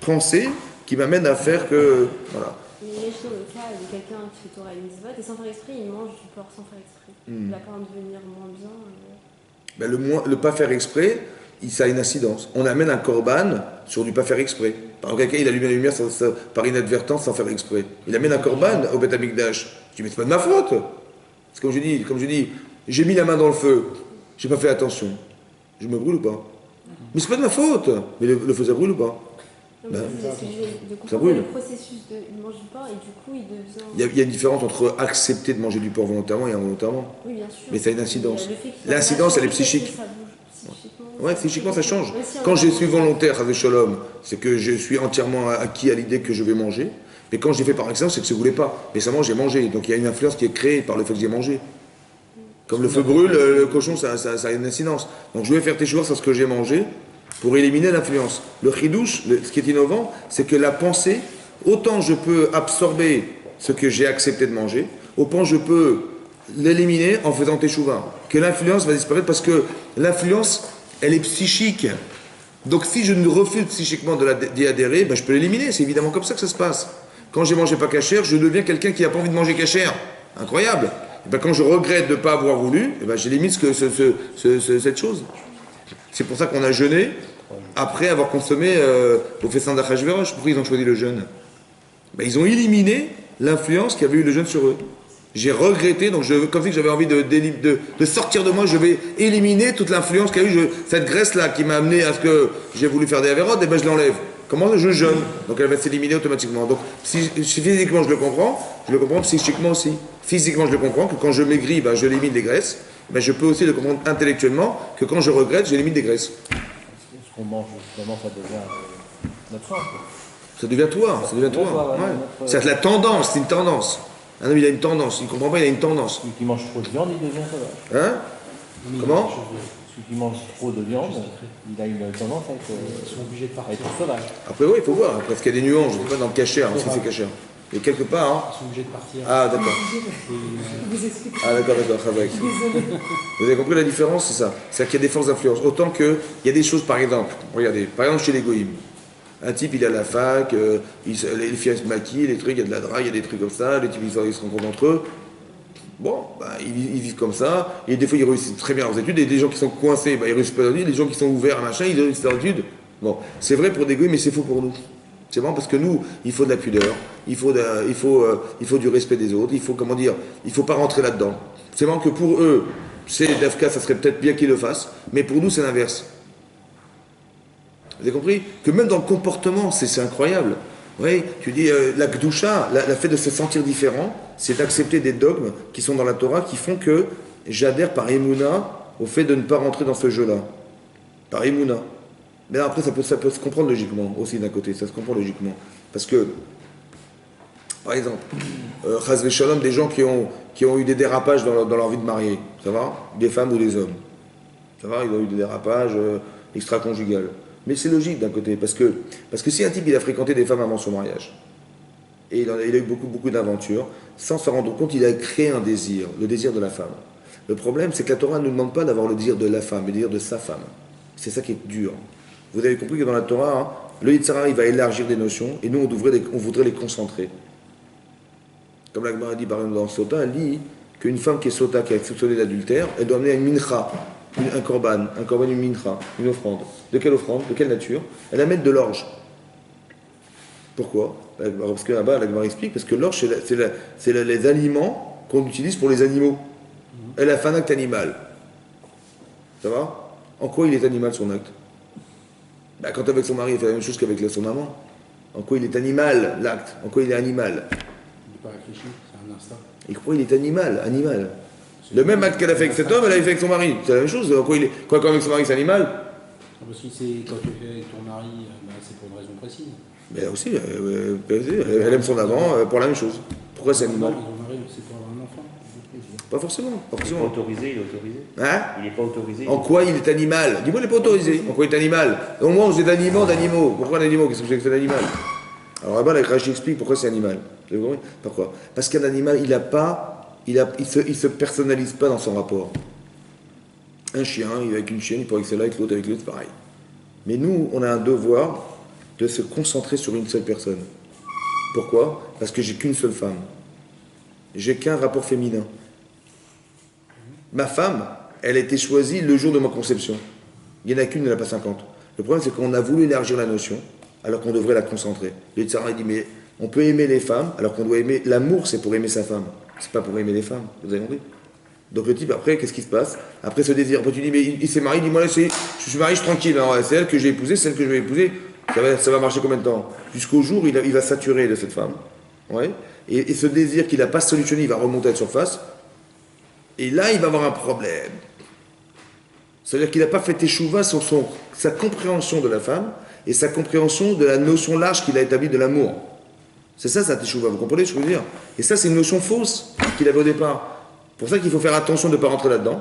pensé qui m'amène à faire que... Voilà. Mais imaginons le cas de quelqu'un qui fait Torah et Mitzvot et sans faire exprès, il mange du porc sans faire exprès. Il va quand même devenir moins bien. Ben le pas faire exprès, ça a une incidence. On amène un korban sur du pas faire exprès. Par exemple, quelqu'un il allume la lumière par inadvertance sans faire exprès. Il amène un korban au Beth Amikdash. Je dis mais c'est pas de ma faute. C'est comme je dis, j'ai mis la main dans le feu, j'ai pas fait attention. Je me brûle ou pas? Mais c'est pas de ma faute. Mais le feu ça brûle ou pas? Non, de ça brûle. Le processus il mange du porc et du coup il devient... Il y a une différence entre accepter de manger du porc volontairement et involontairement. Oui, bien sûr. Mais ça a une incidence. L'incidence, elle est psychique. Ouais, psychiquement ça change. Quand je suis volontaire avec Shalom, c'est que je suis entièrement acquis à l'idée que je vais manger. Mais quand j'ai fait par accident, c'est que je ne voulais pas. Mais seulement j'ai mangé. Donc il y a une influence qui est créée par le fait que j'ai mangé. Comme le feu brûle, le cochon, ça a une incidence. Donc je vais faire teshuva sur ce que j'ai mangé pour éliminer l'influence. Le chidouche, ce qui est innovant, c'est que la pensée, autant je peux absorber ce que j'ai accepté de manger, autant je peux l'éliminer en faisant teshuva. Que l'influence va disparaître parce que l'influence, elle est psychique. Donc si je ne refuse psychiquement d'y adhérer, ben, je peux l'éliminer. C'est évidemment comme ça que ça se passe. Quand j'ai mangé pas cachère, je deviens quelqu'un qui n'a pas envie de manger cachère. Incroyable. Et ben, quand je regrette de ne pas avoir voulu, et ben, j'élimine cette chose. C'est pour ça qu'on a jeûné après avoir consommé au festin d'Achashverosh. Pourquoi ils ont choisi le jeûne? Ben, ils ont éliminé l'influence qu'avait eu le jeûne sur eux. J'ai regretté, donc comme si j'avais envie de sortir de moi, je vais éliminer toute l'influence qu'a eu cette graisse-là qui m'a amené à ce que j'ai voulu faire des avérotes, et ben je l'enlève. Comment je jeûne? Donc elle va s'éliminer automatiquement. Donc si physiquement je le comprends psychiquement aussi. Physiquement je le comprends, que quand je maigris, ben, je élimine des graisses. Ben, je peux aussi le comprendre intellectuellement, que quand je regrette, j'élimine des graisses. Ce qu'on mange, vraiment, ça devient notre sang. Ça devient toi. Ouais. C'est la tendance, c'est une tendance. Un homme, il a une tendance, il ne comprend pas, il a une tendance. Celui qui mange trop de viande, il devient sauvage. Hein? Comment? Celui qui mange trop de viande, il a une tendance à être sauvage. Après, oui, il faut voir. Parce qu'il y a des nuances, je ne sais pas dans le cachère, si c'est cachère. Et quelque part, hein. Ils sont obligés de partir. Ah, d'accord. Ah, d'accord, avec. Vous avez compris la différence, c'est ça. C'est-à-dire qu'il y a des forces d'influence. Autant qu'il y a des choses, par exemple, regardez, par exemple chez les goïms. Un type, il est à la fac, les filles se maquillent, les trucs, il y a de la drague, il y a des trucs comme ça, les types, ils se rencontrent entre eux. Bon, bah, ils vivent comme ça, et des fois, ils réussissent très bien leurs études, et des gens qui sont coincés, bah, ils réussissent pas leurs études, les gens qui sont ouverts, machin, ils réussissent leurs études. Bon, c'est vrai pour des goïms, mais c'est faux pour nous. C'est vraiment parce que nous, il faut de la pudeur, il faut du respect des autres, il faut pas rentrer là-dedans. C'est vraiment que pour eux, c'est d'Afka, ça serait peut-être bien qu'ils le fassent, mais pour nous, c'est l'inverse. Vous avez compris? Que même dans le comportement, c'est incroyable. Oui, tu dis, la Gdusha, la fait de se sentir différent, c'est d'accepter des dogmes qui sont dans la Torah, qui font que j'adhère par Emouna au fait de ne pas rentrer dans ce jeu-là. Par Emouna. Mais après, ça peut se comprendre logiquement, aussi d'un côté, ça se comprend logiquement. Parce que, par exemple, Chas v'Shalom, des gens qui ont eu des dérapages dans leur vie de mariée, ça va? Des femmes ou des hommes. Ça va? Ils ont eu des dérapages extra-conjugales. Mais c'est logique d'un côté, parce que si un type il a fréquenté des femmes avant son mariage, et il a eu beaucoup d'aventures, sans se rendre compte, il a créé un désir, le désir de la femme. Le problème, c'est que la Torah ne nous demande pas d'avoir le désir de la femme, mais le désir de sa femme. C'est ça qui est dur. Vous avez compris que dans la Torah, le Yitzhara, il va élargir des notions, et nous, on voudrait les concentrer. Comme la Gemara dit par exemple dans Sota, elle dit qu'une femme qui est Sota, qui a soupçonné d'adultère, elle doit amener une mincha, un korban, une mincha, une offrande. De quelle offrande? De quelle nature? Elle amène de l'orge. Pourquoi? Parce que là-bas, la Gemara explique, parce que l'orge, c'est les aliments qu'on utilise pour les animaux. Elle a fait un acte animal. Ça va? En quoi il est animal son acte? Quand avec son mari, il fait la même chose qu'avec son maman. En quoi il est animal l'acte? En quoi il est animal? Il n'est pas réfléchi, c'est un instinct. Et pourquoi il est animal? Le même acte qu'elle a fait avec cet homme, elle a fait avec son mari. C'est la même chose. Quoi avec son mari, c'est animal? Parce que quand tu fais avec ton mari, c'est pour une raison précise. Mais aussi, elle aime son amant pour la même chose. Pourquoi c'est animal? Ton mari, c'est pour avoir un enfant. Pas forcément. Il n'est pas autorisé, il est autorisé. Hein? Il n'est pas autorisé. En quoi il est animal? Dis-moi, il n'est pas autorisé. En quoi il est animal? Au moins, on faisait d'animaux. Pourquoi d'animaux? Qu'est-ce que c'est que c'est d'animal? Alors là-bas, la Rashi explique pourquoi c'est animal. Vous avez compris? Pourquoi? Parce qu'un animal, il se personnalise pas dans son rapport. Un chien, il est avec une chienne, il peut avec celle-là, avec l'autre, avec l'autre, c'est pareil. Mais nous, on a un devoir de se concentrer sur une seule personne. Pourquoi? Parce que j'ai qu'une seule femme. J'ai qu'un rapport féminin. Ma femme, elle a été choisie le jour de ma conception. Il n'y en a qu'une, il n'y en a pas 50. Le problème, c'est qu'on a voulu élargir la notion, alors qu'on devrait la concentrer. Le Yitzhara dit, mais on peut aimer les femmes, alors qu'on doit aimer... L'amour, c'est pour aimer sa femme. C'est pas pour aimer les femmes. Vous avez compris? Donc le type, après, qu'est-ce qui se passe? Après ce désir, après tu dis, mais il s'est marié, dis-moi, je suis marié, je suis tranquille. Alors, c'est elle que j'ai épousée, c'est celle que je vais épouser. Ça va marcher combien de temps? Jusqu'au jour où il va saturer de cette femme. Ouais. Et ce désir qu'il n'a pas solutionné, il va remonter à la surface. Et là, il va avoir un problème. C'est-à-dire qu'il n'a pas fait teshuva sur sa compréhension de la femme et sa compréhension de la notion large qu'il a établie de l'amour. C'est ça, sa teshuva, vous comprenez ce que je veux dire? Et ça, c'est une notion fausse qu'il avait au départ. Pour ça qu'il faut faire attention de ne pas rentrer là-dedans.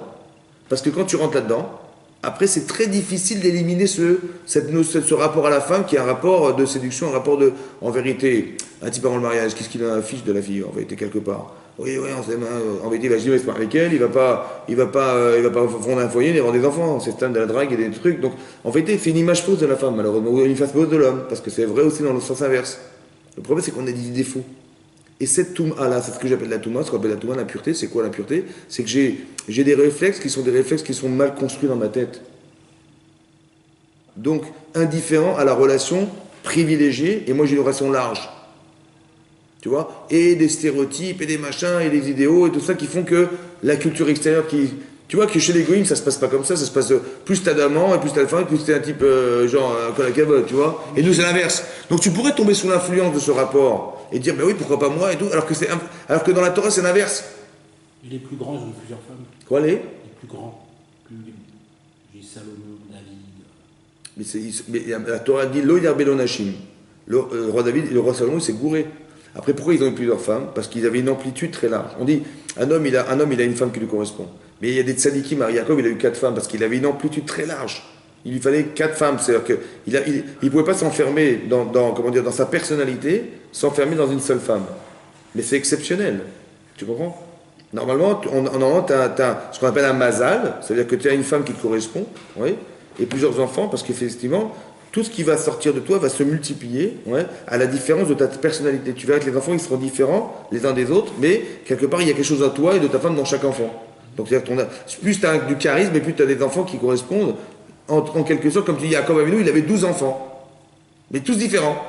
Parce que quand tu rentres là-dedans, après, c'est très difficile d'éliminer ce rapport à la femme qui est un rapport de séduction, un rapport de... En vérité, un type avant le mariage, qu'est-ce qu'il a affiche de la fille, en vérité, quelque part? Oui, on s'aime. En vérité, il va se dire, il se marie avec elle, il va pas fonder un foyer, ni avoir des enfants. C'est stade de la drague et des trucs. Donc, en vérité, c'est une image fausse de la femme, malheureusement, ou une face fausse de l'homme, parce que c'est vrai aussi dans le sens inverse. Le problème, c'est qu'on a des défauts. Et cette touma-là, c'est ce que j'appelle la touma, ce qu'on appelle la touma, l'impureté. C'est quoi l'impureté? C'est que j'ai des réflexes qui sont mal construits dans ma tête. Donc, indifférent à la relation privilégiée, et moi j'ai une relation large. Tu vois? Et des stéréotypes, et des machins, et des idéaux, et tout ça qui font que la culture extérieure qui... Tu vois que chez les goïms, ça se passe pas comme ça se passe plus t'as d'amant, et plus t'as le fin, plus t'es un type genre comme la cavote, tu vois? Et nous c'est l'inverse. Donc tu pourrais tomber sous l'influence de ce rapport, et dire, ben oui, pourquoi pas moi, et tout, alors que dans la Torah c'est l'inverse. Les plus grands, ils ont plusieurs femmes. Quoi, les plus grands. J'ai Salomon, David. Mais la Torah dit, Lo yarbelo nashim. Le roi David et le roi Salomon, il s'est gouré. Après, pourquoi ils ont eu plusieurs femmes? Parce qu'ils avaient une amplitude très large. On dit, un homme, il a une femme qui lui correspond. Mais il y a des tzadikim, Yaakov, il a eu 4 femmes parce qu'il avait une amplitude très large. Il lui fallait 4 femmes. C'est-à-dire qu'il ne pouvait pas s'enfermer dans sa personnalité, s'enfermer dans une seule femme. Mais c'est exceptionnel. Tu comprends? Normalement, tu as ce qu'on appelle un mazal, c'est-à-dire que tu as une femme qui te correspond, oui, et plusieurs enfants, parce qu'effectivement, tout ce qui va sortir de toi va se multiplier, ouais, à la différence de ta personnalité. Tu verras que les enfants, ils seront différents les uns des autres, mais quelque part, il y a quelque chose à toi et de ta femme dans chaque enfant. Donc, c'est-à-dire plus tu as du charisme, et plus tu as des enfants qui correspondent, en quelque sorte, comme tu dis, Yaakov Avinu, il avait 12 enfants, mais tous différents.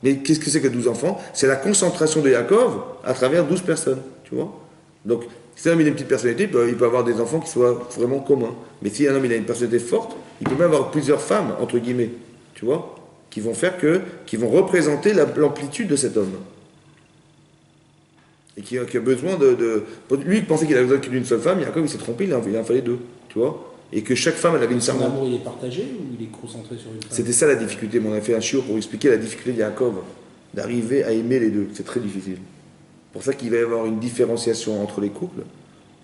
Mais qu'est-ce que c'est que 12 enfants? C'est la concentration de Yaakov à travers 12 personnes, tu vois. Donc, si un homme il a une petite personnalité, il peut avoir des enfants qui soient vraiment communs. Mais si un homme il a une personnalité forte, il peut même avoir plusieurs femmes, entre guillemets, tu vois, qui vont représenter l'amplitude de cet homme. Et qui a besoin lui, il pensait qu'il avait besoin d'une seule femme, Yaakov, il s'est trompé, il en fallait 2, tu vois. Et que chaque femme, elle avait une Son servante. amour, il est partagé ou il est concentré sur une femme? C'était ça la difficulté. On a fait un shiur pour expliquer la difficulté de Yaakov, d'arriver à aimer les deux. C'est très difficile. C'est pour ça qu'il va y avoir une différenciation entre les couples,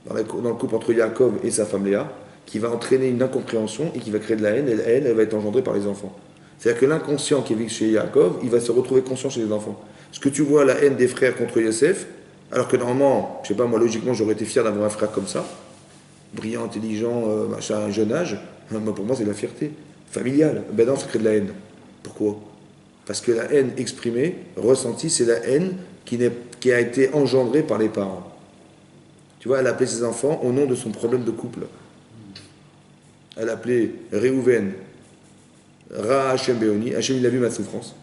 dans le couple entre Yaakov et sa femme Léa, qui va entraîner une incompréhension et qui va créer de la haine, et la haine, elle va être engendrée par les enfants. C'est-à-dire que l'inconscient qui vit chez Yaakov, il va se retrouver conscient chez les enfants. Ce que tu vois, la haine des frères contre Yosef, alors que normalement, je sais pas, moi logiquement, j'aurais été fier d'avoir un frère comme ça, brillant, intelligent, machin, un jeune âge. Pour moi, c'est de la fierté familiale. Ben non, ça crée de la haine. Pourquoi? Parce que la haine exprimée, ressentie, c'est la haine qui a été engendrée par les parents. Tu vois, elle appelait ses enfants au nom de son problème de couple. Elle appelait Réhouven, Ra Hashem Beoni, Hashem il a vu ma souffrance.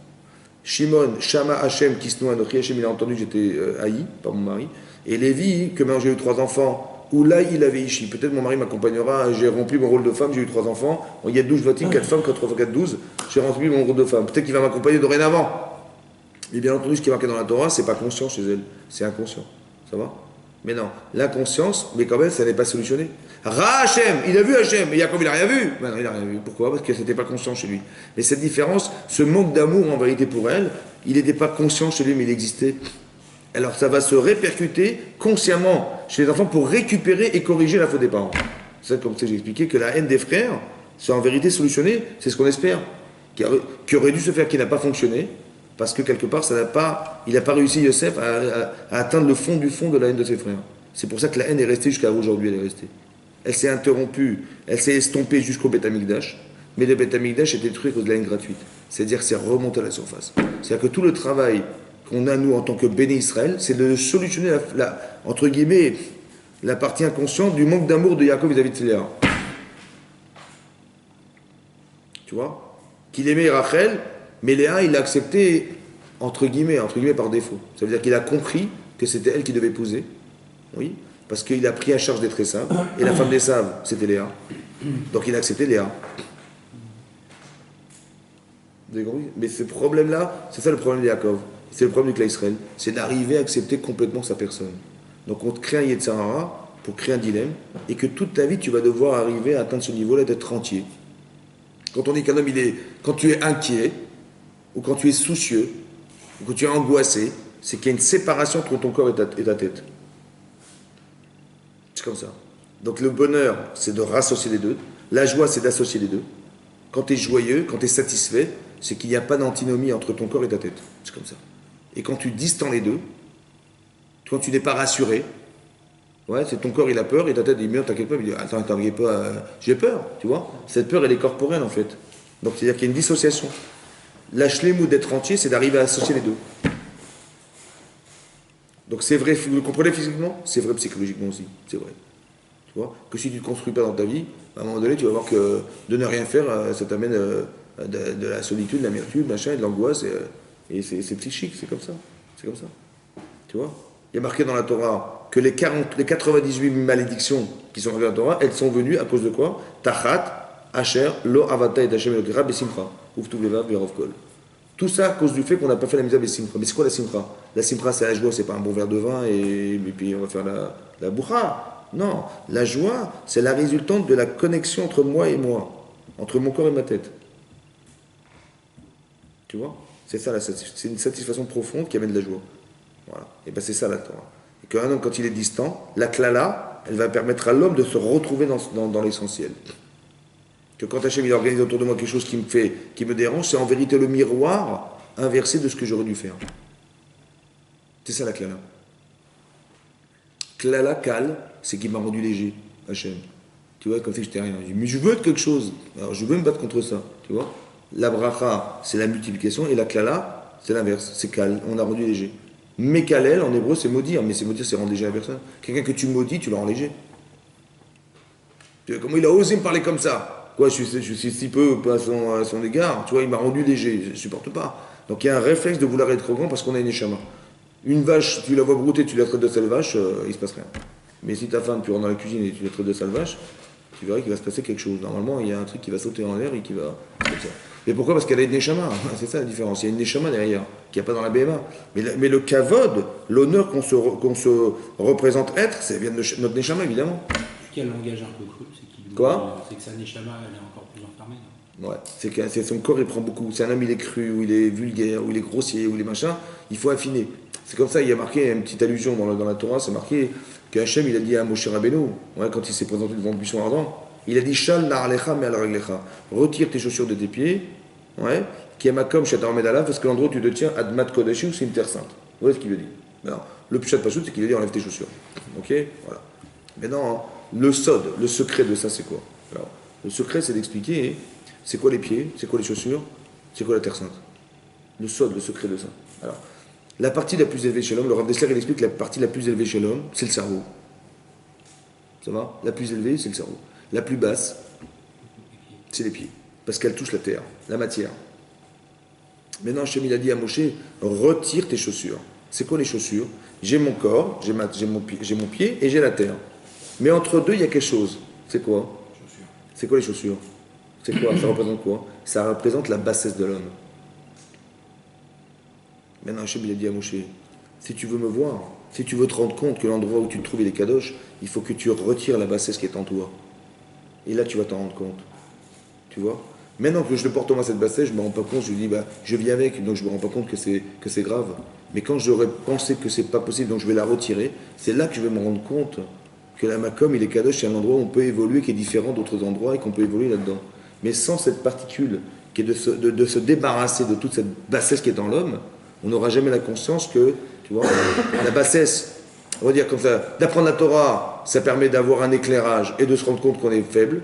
Shimon, Shama Hashem Kisnu Anochi, Hashem il a entendu que j'étais haï par mon mari. Et Lévi, que j'ai eu 3 enfants, ou là il avait Ishi, peut-être mon mari m'accompagnera, j'ai rempli mon rôle de femme, j'ai eu 3 enfants, il y a 12 votiques, 4 femmes, 4 fois 4, 12, j'ai rempli mon rôle de femme. Peut-être qu'il va m'accompagner dorénavant. Mais bien entendu, ce qui est marqué dans la Torah, c'est pas conscient chez elle, c'est inconscient. Ça va? Mais non, l'inconscience, mais quand même, ça n'est pas solutionné. Ra Hashem, il a vu Hashem, mais Yaakov, il n'a rien vu. Ben non, il n'a rien vu. Pourquoi? Parce que c'était pas conscient chez lui. Mais cette différence, ce manque d'amour en vérité pour elle, il n'était pas conscient chez lui, mais il existait. Alors ça va se répercuter consciemment chez les enfants pour récupérer et corriger la faute des parents. C'est ça, comme ça, j'ai expliqué que la haine des frères, c'est en vérité solutionné, c'est ce qu'on espère. Qui aurait dû se faire, qui n'a pas fonctionné. Parce que quelque part, il n'a pas réussi, Yosef, à atteindre le fond du fond de la haine de ses frères. C'est pour ça que la haine est restée jusqu'à aujourd'hui, elle est restée. Elle s'est interrompue, elle s'est estompée jusqu'au Beth Amikdash, mais le Beth Amikdash est détruit à cause de la haine gratuite. C'est-à-dire que c'est remonté à la surface. C'est-à-dire que tout le travail qu'on a, nous, en tant que béné Israël, c'est de solutionner, entre guillemets, la partie inconsciente du manque d'amour de Yaakov vis-à-vis de Léa. Tu vois? Qu'il aimait Rachel, mais Léa, il l'a accepté, entre guillemets par défaut. Ça veut dire qu'il a compris que c'était elle qui devait épouser. Oui, parce qu'il a pris à charge d'être Esav, et la femme d'Esav, c'était Léa. Donc il a accepté Léa. Vous avez compris? Mais ce problème-là, c'est ça le problème de Yaakov. C'est le problème du clan Israël. C'est d'arriver à accepter complètement sa personne. Donc on te crée un Yetzirah pour créer un dilemme, et que toute ta vie, tu vas devoir arriver à atteindre ce niveau-là d'être entier. Quand on dit qu'un homme, quand tu es inquiet, ou quand tu es soucieux, ou quand tu es angoissé, c'est qu'il y a une séparation entre ton corps et ta tête. C'est comme ça. Donc le bonheur, c'est de rassocier les deux. La joie, c'est d'associer les deux. Quand tu es joyeux, quand tu es satisfait, c'est qu'il n'y a pas d'antinomie entre ton corps et ta tête. C'est comme ça. Et quand tu distends les deux, quand tu n'es pas rassuré, ouais, c'est ton corps, il a peur, et ta tête dit, mais t'inquiète pas, il dit, attends, t'inquiète pas, j'ai peur, tu vois. Cette peur, elle est corporelle, en fait. Donc c'est-à-dire qu'il y a une dissociation. La shlemut d'être entier, c'est d'arriver à associer les deux. Donc c'est vrai, vous le comprenez physiquement? C'est vrai psychologiquement aussi, c'est vrai. Tu vois? Que si tu ne te construis pas dans ta vie, à un moment donné, tu vas voir que de ne rien faire, ça t'amène de la solitude, de l'amertume, machin, et de l'angoisse, et c'est psychique, c'est comme ça. C'est comme ça. Tu vois? Il y a marqué dans la Torah que les 98 malédictions qui sont arrivées dans la Torah, elles sont venues à cause de quoi? Tachat, Asher, Lo Avata et Hashem Elokera, Besimcha, Uvtuv Levav, Verov Kol. Tout ça à cause du fait qu'on n'a pas fait la mise à Besimcha. Mais c'est quoi la Simcha? La Simcha, c'est la joie, c'est pas un bon verre de vin et puis on va faire la boucha. Non, la joie, c'est la résultante de la connexion entre moi et moi, entre mon corps et ma tête. Tu vois? C'est ça, c'est une satisfaction profonde qui amène de la joie. Voilà. Et bien c'est ça la Torah. Et qu'un homme, quand il est distant, la klala, elle va permettre à l'homme de se retrouver dans l'essentiel. Que quand Hachem il organise autour de moi quelque chose qui me dérange, c'est en vérité le miroir inversé de ce que j'aurais dû faire. C'est ça la klala. Klala, kal, c'est qui m'a rendu léger, Hachem. Tu vois, comme si j'étais rien. Je dis, mais je veux être quelque chose. Alors je veux me battre contre ça. Tu vois. La bracha, c'est la multiplication, et la klala, c'est l'inverse. C'est kal, on a rendu léger. Mekalel, en hébreu, c'est maudire, mais c'est maudire, c'est rendre léger la personne. Quelqu'un que tu maudis, tu le rends léger. Tu vois, comment il a osé me parler comme ça? Quoi, je suis si peu à son égard, tu vois, il m'a rendu léger, je ne supporte pas. Donc il y a un réflexe de vouloir être trop grand parce qu'on a une échama. Une vache, tu la vois brouter, tu la traites de sale vache, il ne se passe rien. Mais si ta femme, tu rentres dans la cuisine et tu la traites de sale vache, tu verras qu'il va se passer quelque chose. Normalement, il y a un truc qui va sauter en l'air et qui va... Comme ça. Mais pourquoi? Parce qu'elle a une neshama, c'est ça la différence. Il y a une neshama derrière, qu'il n'y a pas dans la BMA. Mais le kavod, l'honneur qu'on se représente être, ça vient de notre neshama, évidemment. Quel langage un peu cru, c'est que sa neshama, elle est encore plus enfermée. Non? Ouais, c'est son corps, il prend beaucoup. Si un homme, il est cru, ou il est vulgaire, ou il est grossier, ou il est machin, il faut affiner. C'est comme ça, il y a marqué une petite allusion dans la Torah, c'est marqué que Hachem, il a dit à Moshe Rabbeinu, ouais, quand il s'est présenté devant le buisson ardent, il a dit Shal na'alecha me al raglecha. Retire tes chaussures de tes pieds, ouais, qui est makom shatar medala, parce que l'endroit où tu te tiens, admat kodashim, c'est une terre sainte. Vous voyez ce qu'il veut dire? Alors, le pshat pasout, c'est qu'il a dit enlève tes chaussures. Ok? Voilà. Maintenant, le sod, le secret de ça, c'est quoi? Alors, le secret, c'est d'expliquer c'est quoi les pieds, c'est quoi les chaussures, c'est quoi la terre sainte. Le sod, le secret de ça. Alors, la partie la plus élevée chez l'homme, le Rav Dessler, il explique que la partie la plus élevée chez l'homme, c'est le cerveau. Ça va? La plus élevée, c'est le cerveau. La plus basse, c'est les pieds. Parce qu'elle touche la terre, la matière. Maintenant, Hachem, il a dit à Moshe, retire tes chaussures. C'est quoi les chaussures? J'ai mon corps, j'ai mon pied et j'ai la terre. Mais entre deux, il y a quelque chose. C'est quoi? C'est quoi les chaussures? C'est quoi? Ça représente quoi? Ça représente la bassesse de l'homme. Maintenant, Hachem, il a dit à Moshe, si tu veux me voir, si tu veux te rendre compte que l'endroit où tu te trouves, il est kadosh, il faut que tu retires la bassesse qui est en toi. Et là, tu vas t'en rendre compte. Tu vois? Maintenant que je le porte en moi cette bassesse, je ne me rends pas compte, je dis, je vis avec, donc je ne me rends pas compte que c'est grave. Mais quand j'aurais pensé que c'est pas possible, donc je vais la retirer, c'est là que je vais me rendre compte que la Makom, il est kadosh, c'est un endroit où on peut évoluer, qui est différent d'autres endroits et qu'on peut évoluer là-dedans. Mais sans cette particule, qui est de se débarrasser de toute cette bassesse qui est dans l'homme, on n'aura jamais la conscience que, tu vois, la bassesse, on va dire comme ça, d'apprendre la Torah, ça permet d'avoir un éclairage et de se rendre compte qu'on est faible.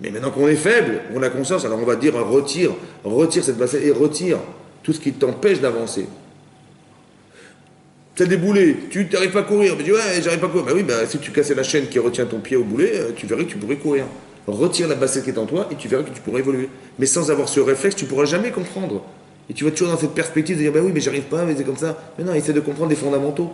Mais maintenant qu'on est faible, on a conscience, alors on va dire retire cette bassesse et retire tout ce qui t'empêche d'avancer. C'est des boulets, tu n'arrives pas à courir, mais tu dis ouais, j'arrive pas à courir. Ben oui, si tu cassais la chaîne qui retient ton pied au boulet, tu verrais que tu pourrais courir. Retire la bassesse qui est en toi et tu verrais que tu pourrais évoluer. Mais sans avoir ce réflexe, tu ne pourras jamais comprendre. Et tu vas toujours dans cette perspective de dire, ben oui, mais j'arrive pas, mais c'est comme ça. Mais non, essaie de comprendre les fondamentaux.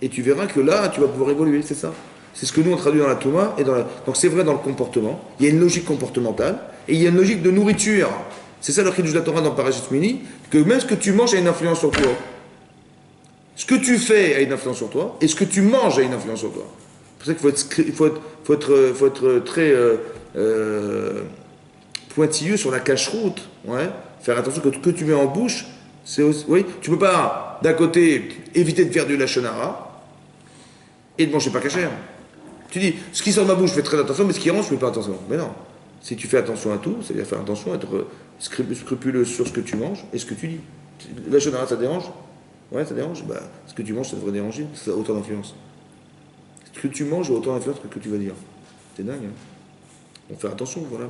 Et tu verras que là, tu vas pouvoir évoluer, c'est ça. C'est ce que nous on traduit dans la Touma et donc c'est vrai dans le comportement. Il y a une logique comportementale et il y a une logique de nourriture. C'est ça le Chiddush de la Torah dans Parashat Shmini, que même ce que tu manges a une influence sur toi. Ce que tu fais a une influence sur toi et ce que tu manges a une influence sur toi. C'est pour ça qu'il faut être très pointilleux sur la cache-route. Ouais. Faire attention que ce que tu mets en bouche, c'est aussi, oui, tu peux pas d'un côté éviter de faire du lachon hara et de manger pas cachère. Tu dis, ce qui sort de ma bouche, je fais très attention, mais ce qui rentre, je fais pas attention. Mais non. Si tu fais attention à tout, c'est-à-dire faire attention, être scrupuleux sur ce que tu manges et ce que tu dis. Lachon hara, ça dérange? Ouais, ça dérange? Ce que tu manges, ça devrait déranger. Ça a autant d'influence. Ce que tu manges a autant d'influence que ce que tu vas dire. C'est dingue, hein? On fait attention, voilà.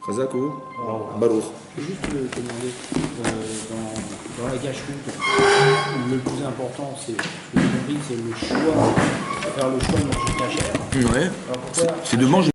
Chazak ou Baruch. Je vais juste te demander, dans la cache-route, le plus important, c'est le choix, faire le choix de manger cachère. Ouais. Alors pourquoi C'est de manger.